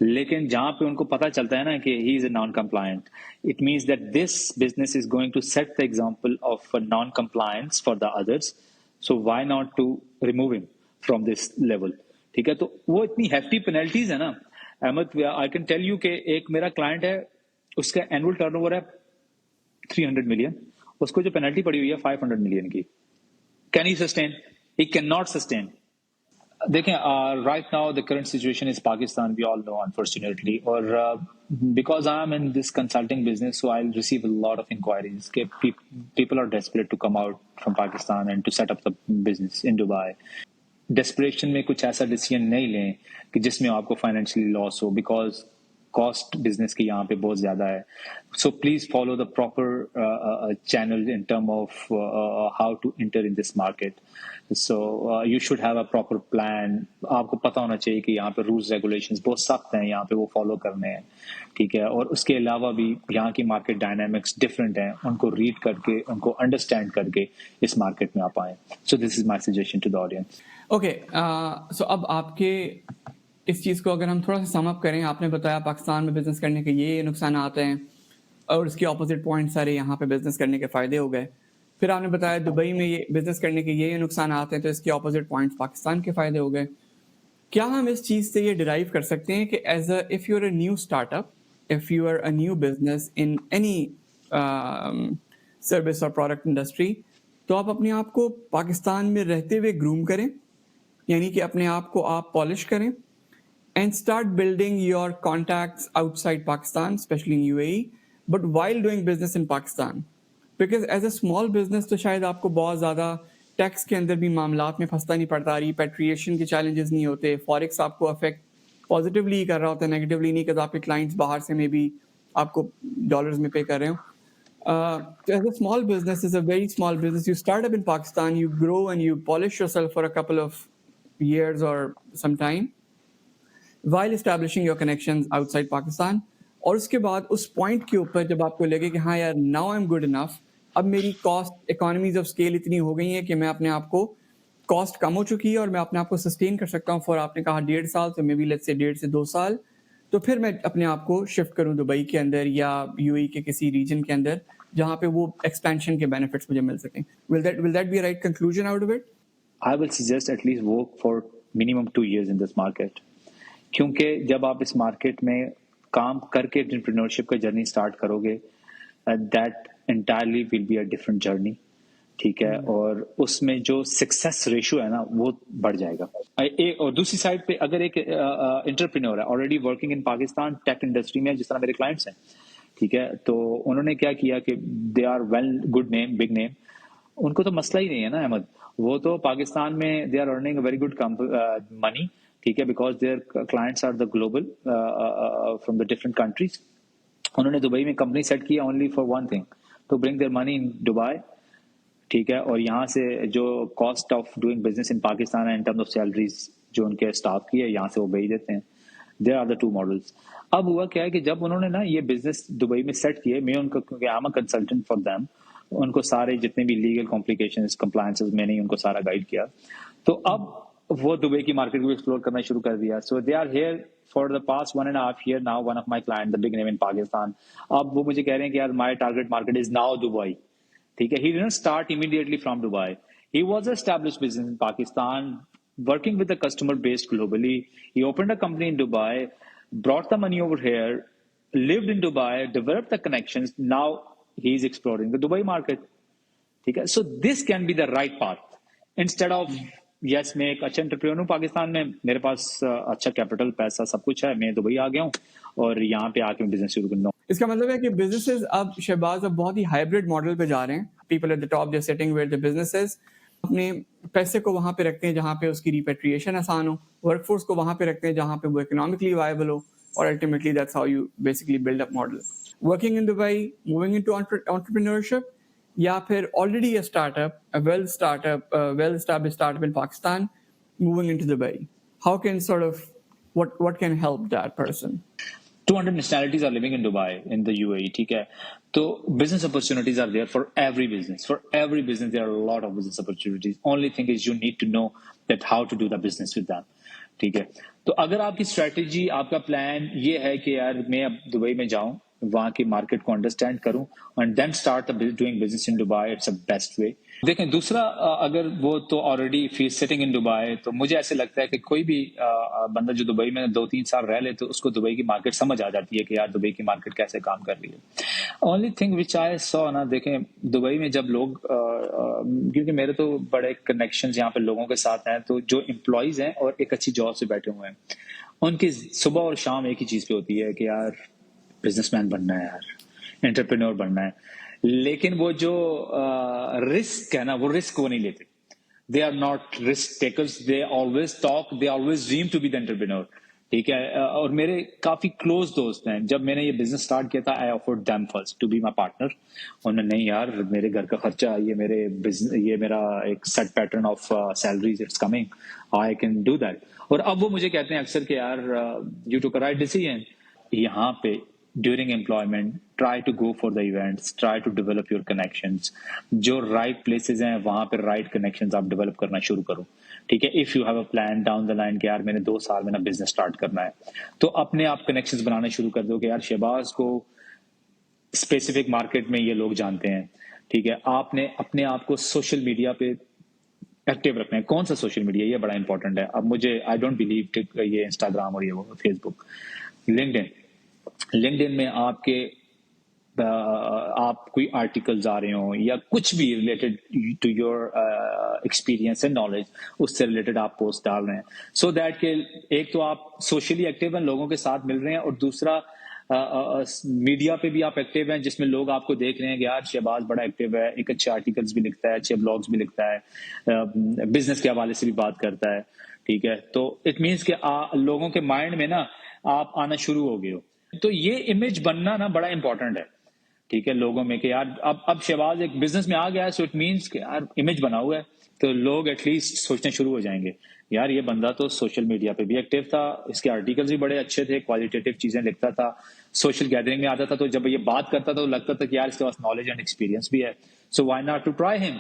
लेकिन जहां पे उनको पता चलता है ना कि he is a non compliant, it means that this business is going to set the example of non compliance for the others, so why not to remove him from this level. ठीक है, तो वो इतनी hefty penalties है ना Ahmad, I can tell you कि एक मेरा क्लाइंट है, उसका एनुअल टर्नओवर है 300 मिलियन, उसको जो पेनल्टी पड़ी हुई है 500 मिलियन की। Can he sustain? He can not sustain. देखें, right now the current situation is Pakistan, we all know unfortunately, और because I am in this consulting business, so I receive a lot of inquiries के people are desperate to come out from Pakistan and to set up the business in Dubai. Desperation में कुछ ऐसा decision नहीं लें कि जिसमें आपको financially loss हो, बिकॉज कॉस्ट बिजनेस की यहाँ पे बहुत ज्यादा है। So please follow the proper channel in term of how to enter in this market. So you should have a proper plan. आपको पता होना चाहिए कि यहाँ पे रूल्स रेगुलेशंस बहुत सख्त हैं, यहाँ पे वो फॉलो करने हैं। ठीक है, और उसके अलावा भी यहाँ की मार्केट डायनामिक्स डिफरेंट हैं, उनको रीड करके, उनको अंडरस्टैंड करके इस मार्केट में आप आए। So this is my suggestion to the audience. Okay, so अब आपके इस चीज़ को अगर हम थोड़ा सा सम अप करें, आपने बताया पाकिस्तान में बिजनेस करने के ये नुकसान आते हैं और उसके ऑपोजिट पॉइंट सारे यहाँ पे बिजनेस करने के फ़ायदे हो गए। फिर आपने बताया दुबई में ये बिजनेस करने के ये नुकसान आते हैं, तो इसके ऑपोजिट पॉइंट्स पाकिस्तान के फ़ायदे हो गए। क्या हम इस चीज़ से ये डिराइव कर सकते हैं कि as a if you are a new startup, if you are a new business in any service और प्रोडक्ट इंडस्ट्री, तो आप अपने आप को पाकिस्तान में रहते हुए ग्रूम करें, यानी कि अपने आप को आप पॉलिश करें, and start building your contacts outside Pakistan, especially in UAE, but while doing business in Pakistan. Because as a small business तो शायद आपको बहुत ज़्यादा टैक्स के अंदर भी मामलात में फंसता नहीं पड़ता, रिपैट्रिएशन के चैलेंजेस नहीं होते, फॉरेक्स आपको अफेक्ट पॉजिटिवली ही कर रहा होता है, नेगेटिवली नहीं, because आपके क्लाइंट्स बाहर से में भी आपको डॉलर्स में पे कर रहे हो. As a small business, is a very small business. You start up in Pakistan, you grow and you polish yourself for a couple of years or some time, while establishing your connections outside Pakistan. और उसके बाद उस point के ऊपर जब आपको लगे कि हाँ यार, now I am good enough, अब मेरी कॉस्ट इकोनॉमीज ऑफ स्केल इतनी हो गई है कि मैं अपने आप को, कॉस्ट कम हो चुकी है और मैं अपने आप को सस्टेन कर सकता हूँ फॉर, आपने कहा 1.5 साल, तो मे बी लेट्स से 1.5 से 2 साल, तो फिर मैं अपने आप को शिफ्ट करूँ दुबई के अंदर या यूएई के किसी रीजन के अंदर जहाँ पे वो एक्सपेंशन के बेनिफिट्स मुझे मिल सकें. Will that be right conclusion out of it? I will suggest at least work for minimum 2 years in this market, क्योंकि जब आप इस मार्केट में काम करके एंटरप्रेन्योरशिप का जर्नी स्टार्ट करोगे, that entirely will be a different journey. ठीक है, और उसमें जो सक्सेस रेशियो है ना वो बढ़ जाएगा. और दूसरी साइड पे अगर एक एंटरप्रेन्योर है already working in Pakistan tech industry में, जिस तरह मेरे क्लाइंट्स हैं, ठीक है, तो उन्होंने क्या किया कि they are well good name, big name, उनको तो मसला ही नहीं है ना अहमद, वो तो पाकिस्तान में they are earning very good money. ठीक है, because their clients are the global from the different countries. उन्होंने दुबई में कंपनी सेट किया only for one thing, to bring their money in Dubai. ठीक है, और यहाँ से जो cost of doing business in Pakistan है इन टर्म्स ऑफ सैलरीज जो उनके स्टाफ की है, यहाँ से वो भेज देते हैं. There are the two models. अब हुआ क्या है कि जब उन्होंने ना ये बिजनेस दुबई में सेट किए, मैं उनको, क्योंकि I am a consultant for them, उनको सारे जितने भी लीगल कॉम्प्लिकेशंस, कंप्लायंसेस, मैंने ही उनको सारा गाइड किया. तो अब वो दुबई की मार्केट को एक्सप्लोर करना शुरू कर दिया. So they are here for the past 1.5 year now. One of my client, the big name in Pakistan, अब वो मुझे कह रहे हैं कि यार my target market is now Dubai. ठीक है, he didn't start immediately from Dubai. He was an established business in Pakistan, working with the customer base globally. He opened a company in Dubai, brought the money over here, lived in Dubai, developed the connections. Now he's exploring the Dubai market. ठीक है, so this can be the right path instead of yes, मैं एक अच्छा entrepreneur हूँ पाकिस्तान में, मेरे पास अच्छा capital, पैसा, सब कुछ है, मैं दुबई आ गया हूँ और यहाँ पे आके बिजनेस शुरू करना. इसका मतलब है कि बिजनेसेस अब शहबाज अब बहुत ही हाइब्रिड मॉडल पे जा रहे हैं. People at the top they are sitting where the businesses अपने पैसे को वहां पे रखते हैं जहां पे उसकी रिपेट्रिएशन आसान हो, वर्कफोर्स को वहां पे रखते हैं जहां पे वो इकोनॉमिकली वायबल हो, और ultimately that's how you basically build up model. Working in Dubai, moving into entrepreneurship, या फिर already a startup, a well established startup in Pakistan, moving into Dubai? How can sort of what can help that person? 200 nationalities are living in Dubai, in the UAE, ठीक है? So business opportunities are there for every business. For every business, there are a lot of business opportunities. Only thing is you need to know that how to do the business with them. ठीक है? तो अगर आपकी strategy, आपका plan ये है कि यार मैं अब दुबई में जाऊं, वहां की मार्केट को अंडरस्टैंड करूं and then start doing business in Dubai, it's a best way. देखें दूसरा, अगर वो तो ऑलरेडी फीस सिटिंग इन दुबई, तो मुझे ऐसे लगता है कि कोई भी बंदा जो दुबई में 2-3 साल रह ले तो उसको दुबई की मार्केट समझ आ जाती है कि यार दुबई की मार्केट कैसे काम कर रही है. Only thing which I saw ना, देखें दुबई में जब लोग क्योंकि मेरे तो बड़े कनेक्शन यहाँ पे लोगों के साथ हैं, तो जो एम्प्लॉयज हैं और एक अच्छी जॉब से बैठे हुए हैं, उनकी सुबह और शाम एक ही चीज पे होती है कि यार बिजनेसमैन बनना है, यार एंटरप्रेन्योर बनना है. लेकिन वो जो रिस्क है ना, वो रिस्क वो नहीं लेते. They are not risk takers. They always talk, they always dream to be the entrepreneur. ठीक है. और मेरे काफी क्लोज दोस्त हैं. जब मैंने ये बिजनेस स्टार्ट किया था, I offered them first to be my partner. उन्होंने, नहीं यार मेरे घर का खर्चा, ये मेरे बिजनेस, ये मेरा एक set pattern of salaries it's coming, I can do that. और अब वो मुझे कहते हैं अक्सर कि यार you took a right decision. यहाँ पे during employment, try to go for the events, try to develop your connections. जो right places हैं वहां पे right connections आप develop करना शुरू करो. ठीक है. If you have a plan down the line कि यार मैंने 2 साल में ना business start करना है, तो अपने आप connections बनाना शुरू कर दो कि यार शहबाज को specific market में ये लोग जानते हैं. ठीक है. आपने अपने आप को social media पे एक्टिव रखना है. कौन सा सोशल मीडिया, ये बड़ा इंपॉर्टेंट है. अब मुझे आई डोंट बिलीव ये इंस्टाग्राम और ये वो फेसबुक, लिंक्डइन में आपके आप कोई आर्टिकल्स आ रहे हो या कुछ भी related to your experience and knowledge, उससे रिलेटेड आप पोस्ट डाल रहे हैं, सो दैट के एक तो आप सोशली एक्टिव हैं, लोगों के साथ मिल रहे हैं, और दूसरा मीडिया पे भी आप एक्टिव हैं, जिसमें लोग आपको देख रहे हैं कि यार शहबाज बड़ा एक्टिव है, एक अच्छे आर्टिकल्स भी लिखता है, अच्छे ब्लॉग्स भी लिखता है, बिजनेस के हवाले से भी बात करता है. ठीक है. तो इट मीन्स कि लोगों के माइंड में ना आप आना शुरू हो गए हो. तो ये इमेज बनना ना बड़ा इंपॉर्टेंट है. ठीक है. लोगों में कि यार अब शहबाज एक बिजनेस में आ गया है, सो इट मीन्स कि यार इमेज बना हुआ है, तो लोग एटलीस्ट सोचने शुरू हो जाएंगे, यार ये बंदा तो सोशल मीडिया पे भी एक्टिव था, इसके आर्टिकल्स भी बड़े अच्छे थे, क्वालिटेटिव चीजें लिखता था, सोशल गैदरिंग में आता था, तो जब ये बात करता था तो लगता था कि यार इसके पास नॉलेज एंड एक्सपीरियंस भी है, so why not to try him.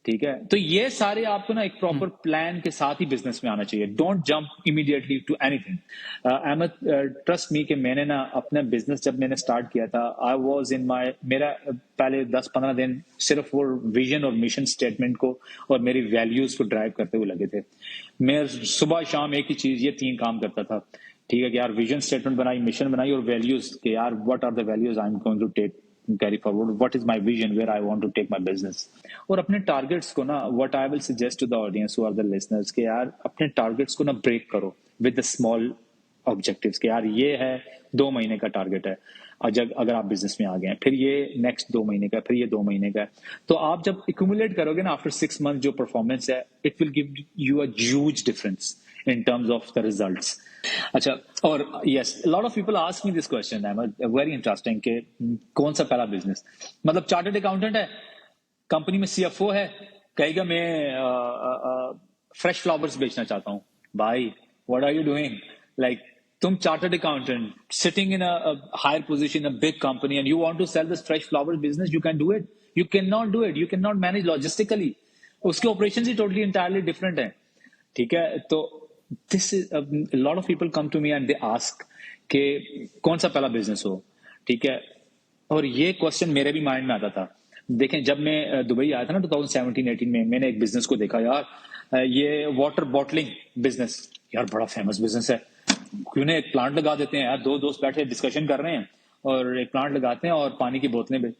ठीक है. तो ये सारे आपको ना एक प्रॉपर प्लान के साथ ही बिजनेस में आना चाहिए. Don't jump immediately to anything. Ahmad, trust me कि मैंने ना अपना बिजनेस जब मैंने स्टार्ट किया था, आई वाज इन माय, मेरा पहले 10-15 दिन सिर्फ वो विजन और मिशन स्टेटमेंट को और मेरी वैल्यूज को ड्राइव करते हुए लगे थे. मैं सुबह शाम एक ही चीज, ये 3 काम करता था. ठीक है कि यार विजन स्टेटमेंट बनाई, मिशन बनाई और वैल्यूज के यार what are the values I am going to take carry forward, what is my vision, where I want to take my business. और अपने टारगेट्स को ना, what I will suggest to the audience who are the listeners, कि यार अपने targets को ना break करो with the small objectives, कि यार ये है 2 महीने का टारगेट है, अगर आप बिजनेस में आ गए हैं, फिर ये नेक्स्ट 2 महीने का, फिर ये 2 महीने का है, तो आप जब एक्यूमुलेट करोगे ना आफ्टर 6 मंथ जो परफॉर्मेंस है, it will give you a huge difference in terms of the results. अच्छा, और yes, a lot of people ask me this question, very interesting, कि कौन सा पहला बिजनेस, मतलब चार्टर्ड अकाउंटेंट है, कंपनी में सीएफओ है, कहेगा मैं फ्रेश फ्लावर्स बेचना चाहता हूँ. भाई what are you doing? Like तुम chartered accountant sitting in a higher position in a big company and you want to sell this fresh flowers business, you can do it, you can not do it, you can not manage logistically, उसके operation ही totally entirely different है. ठीक है. तो this is a lot of people come to me and they ask कि कौन सा पहला बिजनेस हो. ठीक है. और ये क्वेश्चन मेरे भी माइंड में आता था. देखें जब मैं दुबई आया था ना 2017-18 में, मैंने एक बिजनेस को देखा, यार ये वाटर बॉटलिंग बिजनेस, यार बड़ा फेमस बिजनेस है, क्यों ना एक प्लांट लगा देते हैं यार, 2 दोस्त बैठे डिस्कशन कर रहे हैं और एक प्लांट लगाते हैं और पानी की बोतलें भी.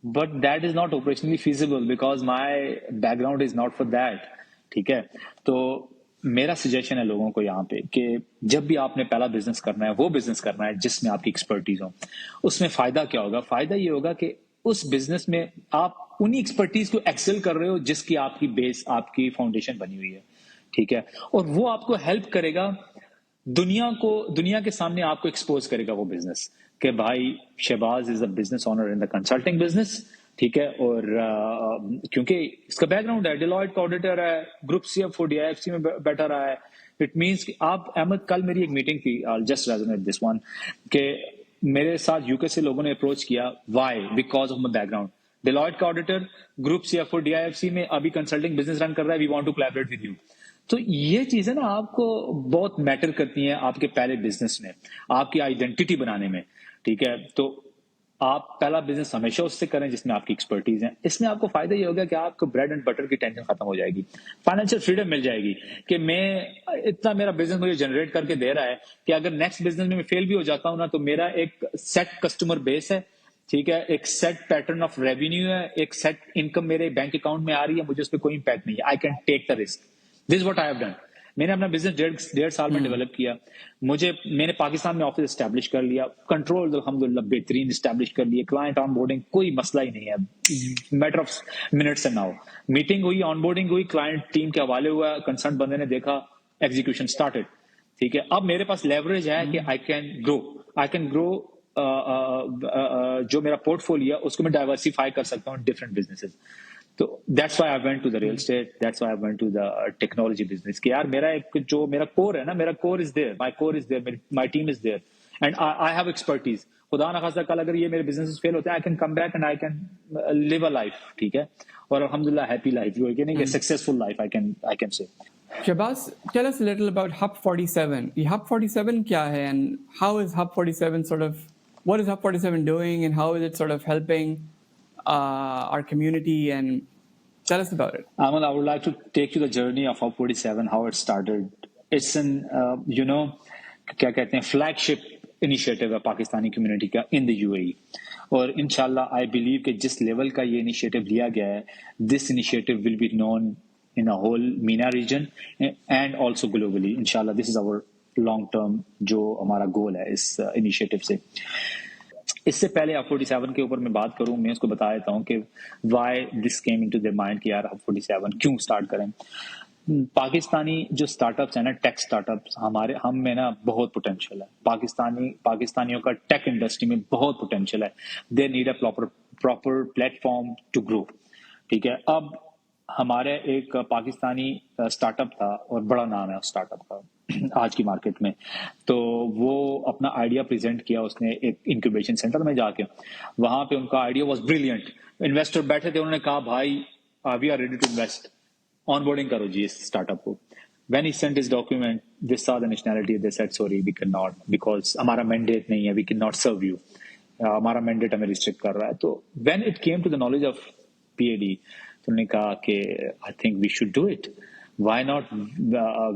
But that is not operationally feasible because my background is not for that. ठीक है. तो मेरा सजेशन है लोगों को यहाँ पे कि जब भी आपने पहला बिजनेस करना है, वो बिजनेस करना है जिसमें आपकी एक्सपर्टीज हो. उसमें फायदा क्या होगा? फायदा ये होगा कि उस बिजनेस में आप उन्हीं एक्सपर्टीज को एक्सेल कर रहे हो जिसकी आपकी बेस, आपकी फाउंडेशन बनी हुई है. ठीक है. और वो आपको हेल्प करेगा, दुनिया के सामने आपको एक्सपोज करेगा वो बिजनेस, कि भाई Shahbaz is a business owner in the consulting business, ठीक है। और क्योंकि इसका बैकग्राउंड है, डिलॉयट का ऑडिटर है, ग्रुप CFO DIFC में बैठा रहा है। इट मींस कि आप अहमद, कल मेरी एक मीटिंग थी, जस्ट रेजोनेट दिस वन, कि मेरे साथ यूके से लोगों ने अप्रोच किया, why? Because of my background. Deloitte का ऑडिटर, ग्रुप CFO DIFC में अभी कंसल्टिंग बिजनेस रन कर रहा है, we want to collaborate with you. तो ये चीजें ना आपको बहुत मैटर करती हैं आपके पहले बिजनेस में, आपकी आइडेंटिटी बनाने में, ठीक है। तो आप पहला बिजनेस हमेशा उससे करें जिसमें आपकी एक्सपर्टीज है। इसमें आपको फायदा ये होगा कि आपको ब्रेड एंड बटर की टेंशन खत्म हो जाएगी, फाइनेंशियल फ्रीडम मिल जाएगी कि मैं इतना, मेरा बिजनेस मुझे जनरेट करके दे रहा है कि अगर नेक्स्ट बिजनेस में मैं फेल भी हो जाता हूं ना, तो मेरा एक सेट कस्टमर बेस है, ठीक है, एक सेट पैटर्न ऑफ रेवेन्यू है, एक सेट इनकम मेरे बैंक अकाउंट में आ रही है, मुझे उस पर कोई इंपैक्ट नहीं है। I can take the risk. This what I have done. मैंने अपना बिजनेस डेढ़ साल में डेवलप किया। मैंने पाकिस्तान में ऑफिस एस्टैब्लिश कर लिया, कंट्रोल अल्हम्दुलिल्लाह बेहतरीन एस्टैब्लिश कर लिए, क्लाइंट ऑनबोर्डिंग कोई मसला ही नहीं है, matter of minutes and now. Meeting हुई, ऑनबोर्डिंग हुई, क्लाइंट टीम के हवाले हुआ, कंसर्न बंदे ने देखा, एग्जीक्यूशन स्टार्टेड, ठीक है। अब मेरे पास लेवरेज है कि आई कैन ग्रो, जो मेरा पोर्टफोलियो उसको मैं डाइवर्सिफाई कर सकता हूँ डिफरेंट बिजनेसेस। तो that's why I went to the real estate, that's why I went to the technology business कि यार मेरा एक जो मेरा कोर है ना, मेरा core is there, my core is there, my team is there and I have expertise. खुदा ना खास्ता कल अगर ये मेरे बिजनेस फेल होते हैं, I can come back and I can live a life, ठीक है, और अल्हम्दुलिल्लाह हैप्पी लाइफ, जो है कि नहीं, successful life I can say. Shabazz, tell us a little about Hub 47. ये Hub 47 क्या है, and how is Hub 47 sort of, what is Hub 47 doing, and how is it sort of helping our community, and tell us about it. Amal, I would like to take you the journey of Hub 47, how it started. It's an, क्या कहते हैं, flagship initiative है Pakistani community का in the UAE. और इंशाल्लाह I believe कि जिस level का ये initiative लिया गया है, this initiative will be known in a whole MENA region and also globally. इंशाल्लाह this is our long term जो हमारा goal है इस initiative से। इससे पहले हब 47 के ऊपर मैं बात करूं, मैं उसको बता देता हूं कि why this came into their mind कि यार हब 47 क्यों स्टार्ट करें। पाकिस्तानी जो स्टार्टअप्स है ना, टेक स्टार्टअप्स, हम में ना बहुत पोटेंशियल है। पाकिस्तानियों का टेक इंडस्ट्री में बहुत पोटेंशियल है। They need a proper platform to grow, ठीक है। अब हमारे एक पाकिस्तानी स्टार्टअप था और बड़ा नाम है उस स्टार्टअप का आज की मार्केट में। तो वो अपना आइडिया प्रेजेंट किया उसने एक इंक्यूबेशन सेंटर में जाके, वहां पे उनका आइडिया वाज ब्रिलियंट। इन्वेस्टर बैठे थे, उन्होंने कहा भाई we are ready to invest, onboarding करो जी इस स्टार्टअप को। When he sent his document, they saw the nationality, they said sorry we cannot because हमारा मैंडेट नहीं है, we cannot serve you, हमारा मैंडेट हमें रिस्ट्रिक्ट कर रहा है। तो when it came to the knowledge of PAD, तो उन्होंने कहा कि I think we should do it. Why not?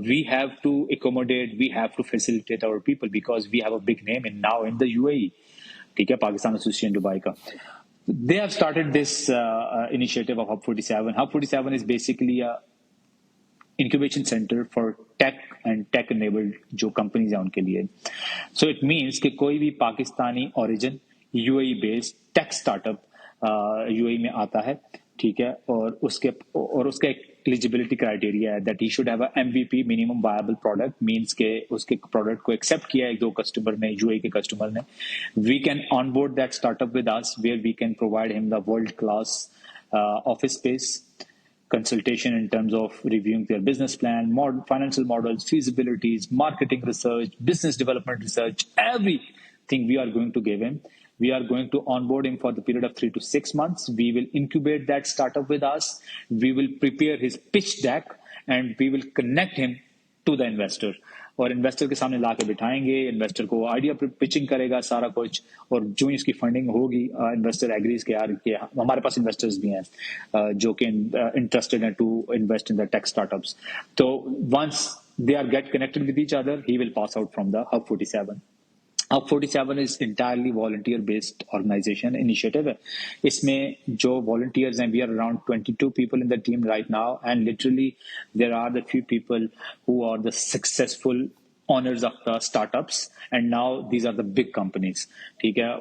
We have to accommodate, we have to facilitate our people because we have a big name now in the UAE, ठीक है, Pakistan association Dubai का। They have started this initiative of Hub 47. Hub 47 is basically a incubation center for tech and tech enabled जो companies हैं उनके लिए। So it means कि कोई भी Pakistani origin UAE based tech startup UAE में आता है, ठीक है, और उसका एक एलिजिबिलिटी क्राइटेरिया है that he should have a MVP, minimum viable product, means के उसके प्रोडक्ट को एक्सेप्ट किया एक दो कस्टमर ने, UAE के कस्टमर ने। We can onboard that startup with us where we can provide him the world class office space, consultation in terms of reviewing their business plan, financial models, feasibilities, marketing research, business development research, everything we are going to give him. We are going to onboard him for the period of 3 to 6 months. We will incubate that startup with us. We will prepare his pitch deck and we will connect him to the investor. और investor के सामने ला के बिठाएंगे, investor को idea pitching करेगा सारा कुछ, और जो ही इसकी फंडिंग होगी इन्वेस्टर एग्रीज के यार कि हमारे पास इन्वेस्टर्स भी हैं जो कि इंटरेस्टेड हैं to invest in the tech startups. तो once they are get connected with each other, he will pass out from the hub 47। Hub 47 is entirely volunteer based organization initiative है। इसमें जो volunteers हैं, we are around 22 people in the team right now, and literally there are the few people who are the successful owners of the startups, and now these are the big companies, ठीक है।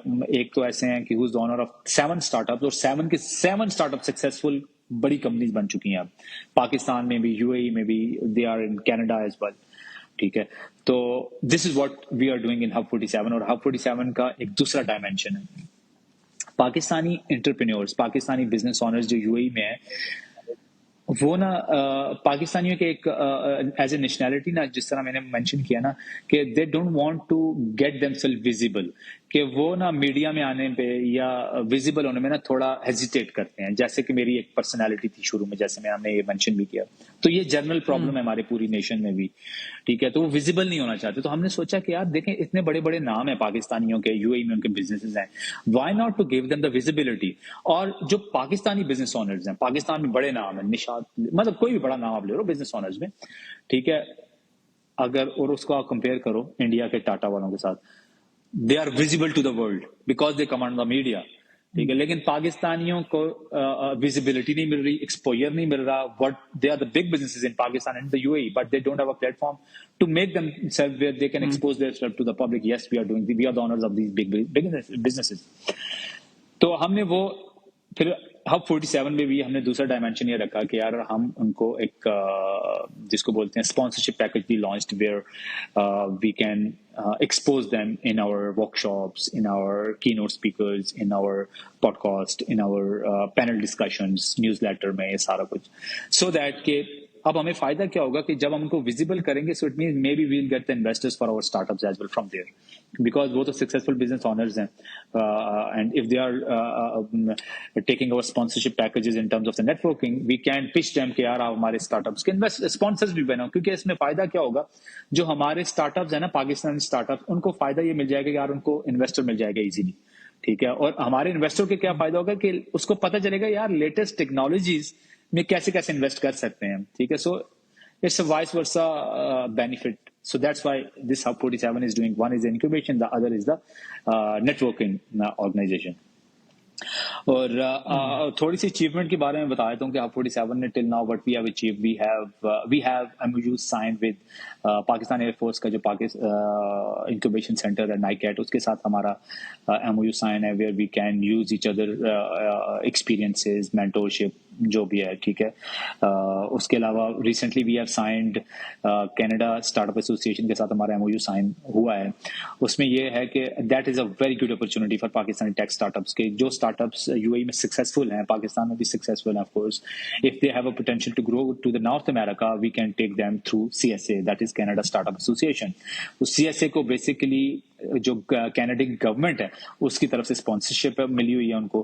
एक तो ऐसे हैं कि who's the owner of 7 startups, और 7 के 7 startup successful बड़ी कंपनीज बन चुकी हैं अब पाकिस्तान में भी, UAE में भी, they are in Canada as well, ठीक है। तो this is what we are doing in hub 47। और हब 47 का एक दूसरा डायमेंशन है, Pakistani entrepreneurs, Pakistani business owners जो यूएई में है, वो ना पाकिस्तानियों के एक एज ए नेशनैलिटी ना, जिस तरह मैंने मेंशन किया ना कि they don't want to get themselves visible, कि वो ना मीडिया में आने पे या विजिबल होने में ना थोड़ा हेजिटेट करते हैं, जैसे कि मेरी एक पर्सनालिटी थी शुरू में, जैसे मैंने ये मेंशन भी किया। तो ये जनरल प्रॉब्लम है हमारे पूरी नेशन में भी, ठीक है। तो वो विजिबल नहीं होना चाहते। तो हमने सोचा कि यार देखें, इतने बड़े बड़े नाम है पाकिस्तानियों के, यूएई में उनके बिजनेसेस हैं, why not to give them the visibility. और जो पाकिस्तानी बिजनेस ऑनर्स हैं, पाकिस्तान में बड़े नाम है, निशात, मतलब कोई भी बड़ा नाम आप ले लो बिजनेस ऑनर्स में, ठीक है, अगर और उसको आप कंपेयर करो इंडिया के टाटा वालों के साथ, they are visible to the world because they command the media, ठीक है। लेकिन पाकिस्तानियों को विजिबिलिटी नहीं मिल रही, एक्सपोजर नहीं मिल रहा। What they are the big businesses in Pakistan and the UAE, but they don't have a platform to make themself where they can expose theirself to the public. Yes, we are the owners of these big businesses. तो हमने वो फिर hub 47 में भी हमने दूसरा dimension ये रखा कि यार हम उनको एक जिसको बोलते हैं स्पॉन्सरशिप पैकेज भी launched, where we can expose them in our workshops, in our keynote speakers, in our podcast, in our panel discussions, newsletter में ये सारा कुछ, so that कि अब हमें फायदा क्या होगा कि जब हम उनको विजिबल करेंगे, so it means maybe we'll get the investors for our startups as well from there, because वो तो सक्सेसफुल बिजनेस ऑनर्स हैं, and if they are taking our sponsorship packages in terms of the networking, we can pitch them कि यार आप हमारे startups के invest sponsors भी बनो। क्योंकि इसमें फायदा क्या होगा, जो हमारे स्टार्टअप्स है ना, पाकिस्तानी स्टार्टअप, उनको फायदा ये मिल जाएगा कि यार उनको इन्वेस्टर मिल जाएगा इजीली, ठीक है। और हमारे इन्वेस्टर के क्या फायदा होगा कि उसको पता चलेगा यार लेटेस्ट टेक्नोलॉजीज में कैसे कैसे इन्वेस्ट कर सकते हैं, ठीक है। So it's a vice versa benefit. So that's why this Hub 47 is doing. One is the incubation, the other is the networking organization. और थोड़ी सी अचीवमेंट के बारे में बता देता हूँ कि हब 47 ने till now what we have achieved, we have MOU sign with Pakistan Air Force का जो इंक्यूबेशन सेंटर है नाइकेट, उसके साथ हमारा एमओयू साइन है, where we can use each other experiences, mentorship जो भी है, ठीक है। उसके अलावा recently we have signed Canada startup association के साथ हमारा एमओयू साइन हुआ है। उसमें ये है कि that is a very good opportunity for Pakistani tech startups के जो स्टार्टअप्स यूएई में सक्सेसफुल हैं, पाकिस्तान में भी सक्सेसफुल हैं, of course if they have a potential to grow to the North America, we can take them through CSA, that is Canada startup association. तो CSA को basically जो कैनेडियन गवर्नमेंट है उसकी तरफ से स्पॉन्सरशिप मिली हुई है उनको,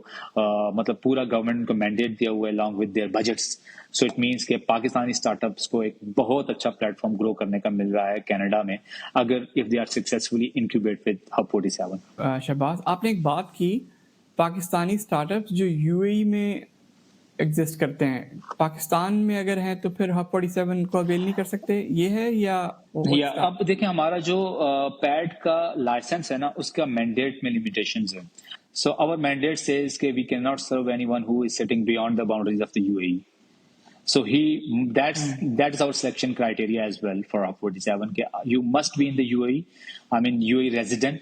मतलब पूरा गवर्नमेंट को मैंडेट दिया हुआ है along with their budgets. So it means कि पाकिस्तानी स्टार्टअप्स को एक बहुत अच्छा प्लेटफॉर्म ग्रो करने का मिल रहा है कनाडा में, अगर if they are successfully incubate with hub 47। Shahbaz, आपने एक बात की, पाकिस्तानी स्टार्टअप्स जो यूएई में एग्जिस्ट करते हैं, पाकिस्तान में अगर हैं तो फिर हब 47 को अवेल नहीं कर सकते, ये है या अब देखिए हमारा जो पैड का लाइसेंस है ना, उसका मैंडेट में लिमिटेशंस है। सो आवर मैंडेट सेज कि we can not serve anyone who is sitting beyond the boundaries of the UAE. So that is our selection criteria as well for Hub 47 के you must be in the UAE, I mean UAE resident,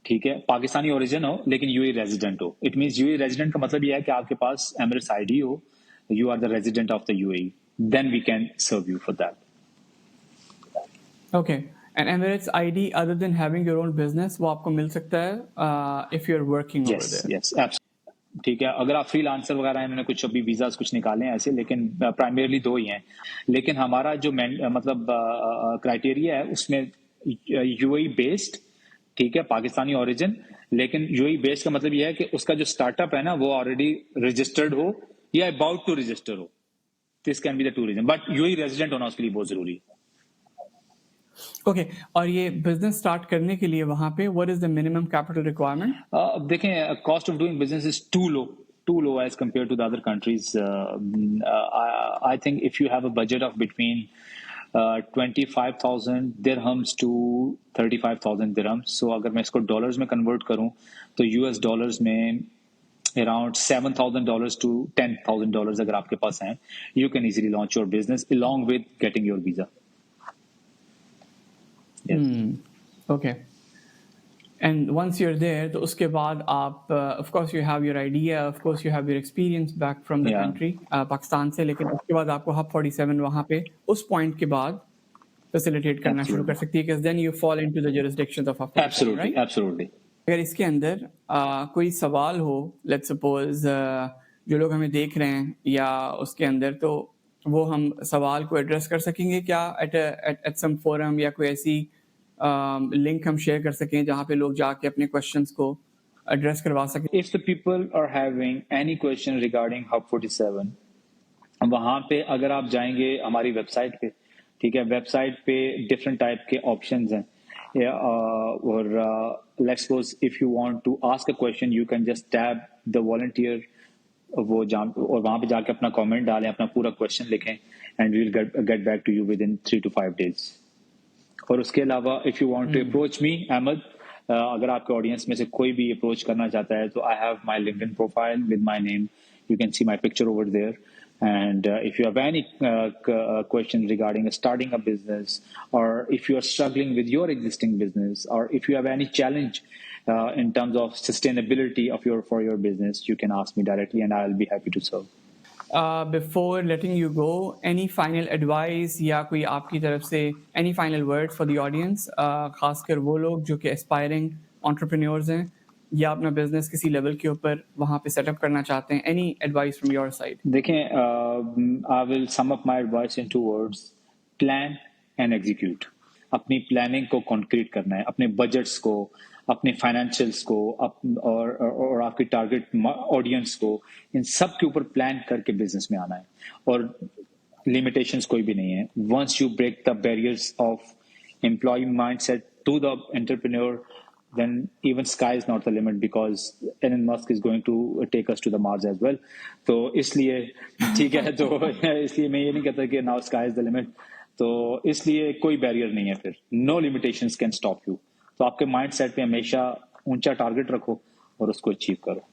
ठीक है, Pakistani origin हो लेकिन UAE resident हो। It means UAE resident का मतलब यह है कि आपके पास एमिरेट्स आईडी हो, you are the resident of the UAE, then we can serve you for that. Okay, and Emirates ID other then having your own business, वो आपको मिल सकता है if you are working over there? Yes absolutely, ठीक है। अगर आप freelancer वगैरह हैं, मैंने कुछ अभी वीजास कुछ निकाले हैं ऐसे, लेकिन प्राइमरीली 2 ही हैं। लेकिन हमारा जो मतलब क्राइटेरिया है उसमें यूएई बेस्ड, ठीक है, पाकिस्तानी ओरिजिन, लेकिन यूएई बेस्ड का मतलब यह है कि उसका जो स्टार्टअप है ना वो ऑलरेडी रजिस्टर्ड हो या अबाउट टू रजिस्टर हो। This can be the 2 reason, but UAE resident होना उसके लिए बहुत जरूरी है। ओके, और ये बिजनेस स्टार्ट करने के लिए वहां पे what is the minimum capital requirement? देखें, cost of doing business is too low as compare to the other countries. I think if you have a budget of between 25,000 dirhams to 35,000 dirhams, so अगर मैं इसको dollars में convert करूं तो US dollars में around $7,000 to $10,000 अगर आपके पास हैं, you can easily launch your business along with getting your visa. Okay. And once you're there, तो उसके बाद आप of course you have your idea, of course you have your experience back from the country, Pakistan से, लेकिन उसके बाद आपको hub 47 वहाँ पे उस पॉइंट के बाद facilitate करना शुरू कर सकती है, because then you fall into the jurisdictions of hub 47, right? Absolutely. अगर इसके अंदर कोई सवाल हो, लेट्स सपोज जो लोग हमें देख रहे हैं या उसके अंदर, तो वो हम सवाल को एड्रेस कर सकेंगे क्या एट सम फोरम, या कोई ऐसी लिंक हम शेयर कर सकें जहाँ पे लोग जाके अपने क्वेश्चंस को एड्रेस करवा सकें? If the people are having any question regarding Hub 47, वहाँ पे अगर आप जाएंगे हमारी वेबसाइट पे, ठीक है, वेबसाइट पे डिफरेंट टाइप के ऑप्शंस हैं, और let's suppose if you want to ask a question you can just tab the volunteer, वो जहाँ और वहाँ पे जाके अपना कमेंट डालें, अपना पूरा क्वेश्चन लिखें, and we will get back to you within 3 to 5 days. और उसके अलावा if you want to approach me Ahmad, अगर आपके ऑडियंस में से कोई भी अप्रोच करना चाहता है तो I have my LinkedIn profile with my name, you can see my picture over there, and if you have any question regarding starting a business, or if you are struggling with your existing business, or if you have any challenge in terms of sustainability of your business, you can ask me directly and I'll be happy to serve. Before letting you go, any final advice या कोई आपकी तरफ से any final words for the audience, खासकर वो लोग जो कि aspiring entrepreneurs हैं या अपना बिजनेस किसी लेवल के ऊपर वहाँ पे सेटअप करना चाहते हैं? Any advice from your side? देखें, I will sum up my advice in 2 words: plan and execute. अपनी प्लानिंग को कॉन्क्रीट करना है, अपने बजट्स को, अपने फाइनेंशियल्स को, और आपकी टारगेट ऑडियंस को, इन सब के ऊपर प्लान करके बिजनेस में आना है. और लिमिटेशंस कोई भी नहीं है. Once you break the barriers of employ mindset to the entrepreneur, then even sky is not the limit, because Elon Musk is going to take us to the Mars as well. तो इसलिए ठीक है, तो इसलिए मैं ये नहीं कहता कि now sky is the limit. तो इसलिए कोई बैरियर नहीं है, फिर no limitations can stop you. तो आपके माइंड सेट पे हमेशा ऊंचा टारगेट रखो और उसको अचीव करो.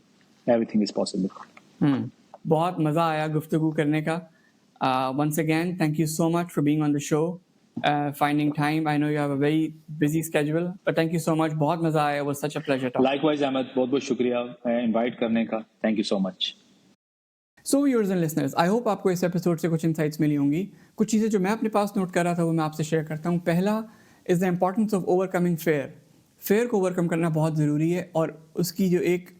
Everything is possible. बहुत मज़ा आया गुफ्तगू करने का. Once again, thank you so much for being on the show. Finding time. I know you have a very busy schedule, but thank you so much. बहुत मजा आया. It was such a pleasure talking. Likewise, Ahmed. बहुत बहुत शुक्रिया invite करने का. Thank you so much. So viewers and listeners, I hope आपको इस एपिसोड से कुछ insights मिली होंगी. कुछ चीज़ें जो मैं अपने पास नोट कर रहा था वो मैं आपसे शेयर करता हूँ. पहला is the importance of overcoming fear. Fear को ओवरकम करना बहुत ज़रूरी है, और उसकी जो एक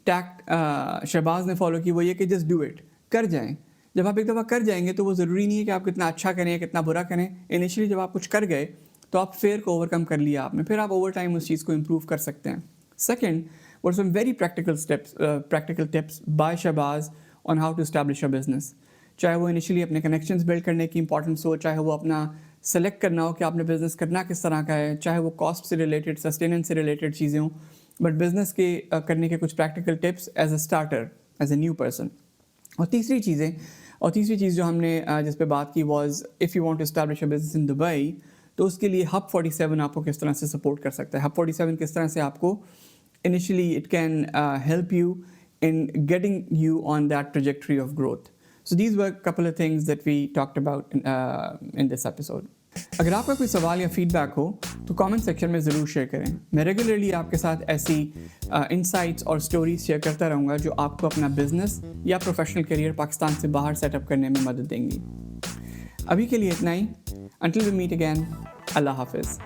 टैक्ट शहबाज ने फॉलो की वो ये कि just do it. कर जाएं. जब आप एक दफ़ा कर जाएंगे तो वो ज़रूरी नहीं है कि आप कितना अच्छा करें कितना बुरा करें. इनिशियली जब आप कुछ कर गए तो आप फेयर को ओवरकम कर लिया आपने, फिर आप ओवर टाइम उस चीज़ को इम्प्रूव कर सकते हैं. Second, were some very practical tips by Shahbaz on how to establish a business. चाहे वो इनिशियली अपने कनेक्शंस बिल्ड करने की इंपॉर्टेंस हो, चाहे वो अपना सेलेक्ट करना हो कि आपने बिजनेस करना किस तरह का है, चाहे वो कॉस्ट से रिलेटेड, सस्टेनेंस से रिलेटेड चीज़ें हों, बट बिजनेस के करने के कुछ practical tips as a starter, as a new person. और तीसरी चीज़ जो हमने जिस पे बात की was if you want to establish a business in Dubai, तो उसके लिए हब 47 आपको किस तरह से सपोर्ट कर सकता है. हब 47 किस तरह से आपको initially it can help you in getting you on that trajectory of growth. So these were couple of things that we talked about in this episode. अगर आपका कोई सवाल या फीडबैक हो तो कमेंट सेक्शन में ज़रूर शेयर करें. मैं रेगुलरली आपके साथ ऐसी इंसाइट्स और स्टोरीज शेयर करता रहूँगा जो आपको अपना बिजनेस या प्रोफेशनल करियर पाकिस्तान से बाहर सेटअप करने में मदद देंगी. अभी के लिए इतना ही. Until we meet again, Allah Hafiz.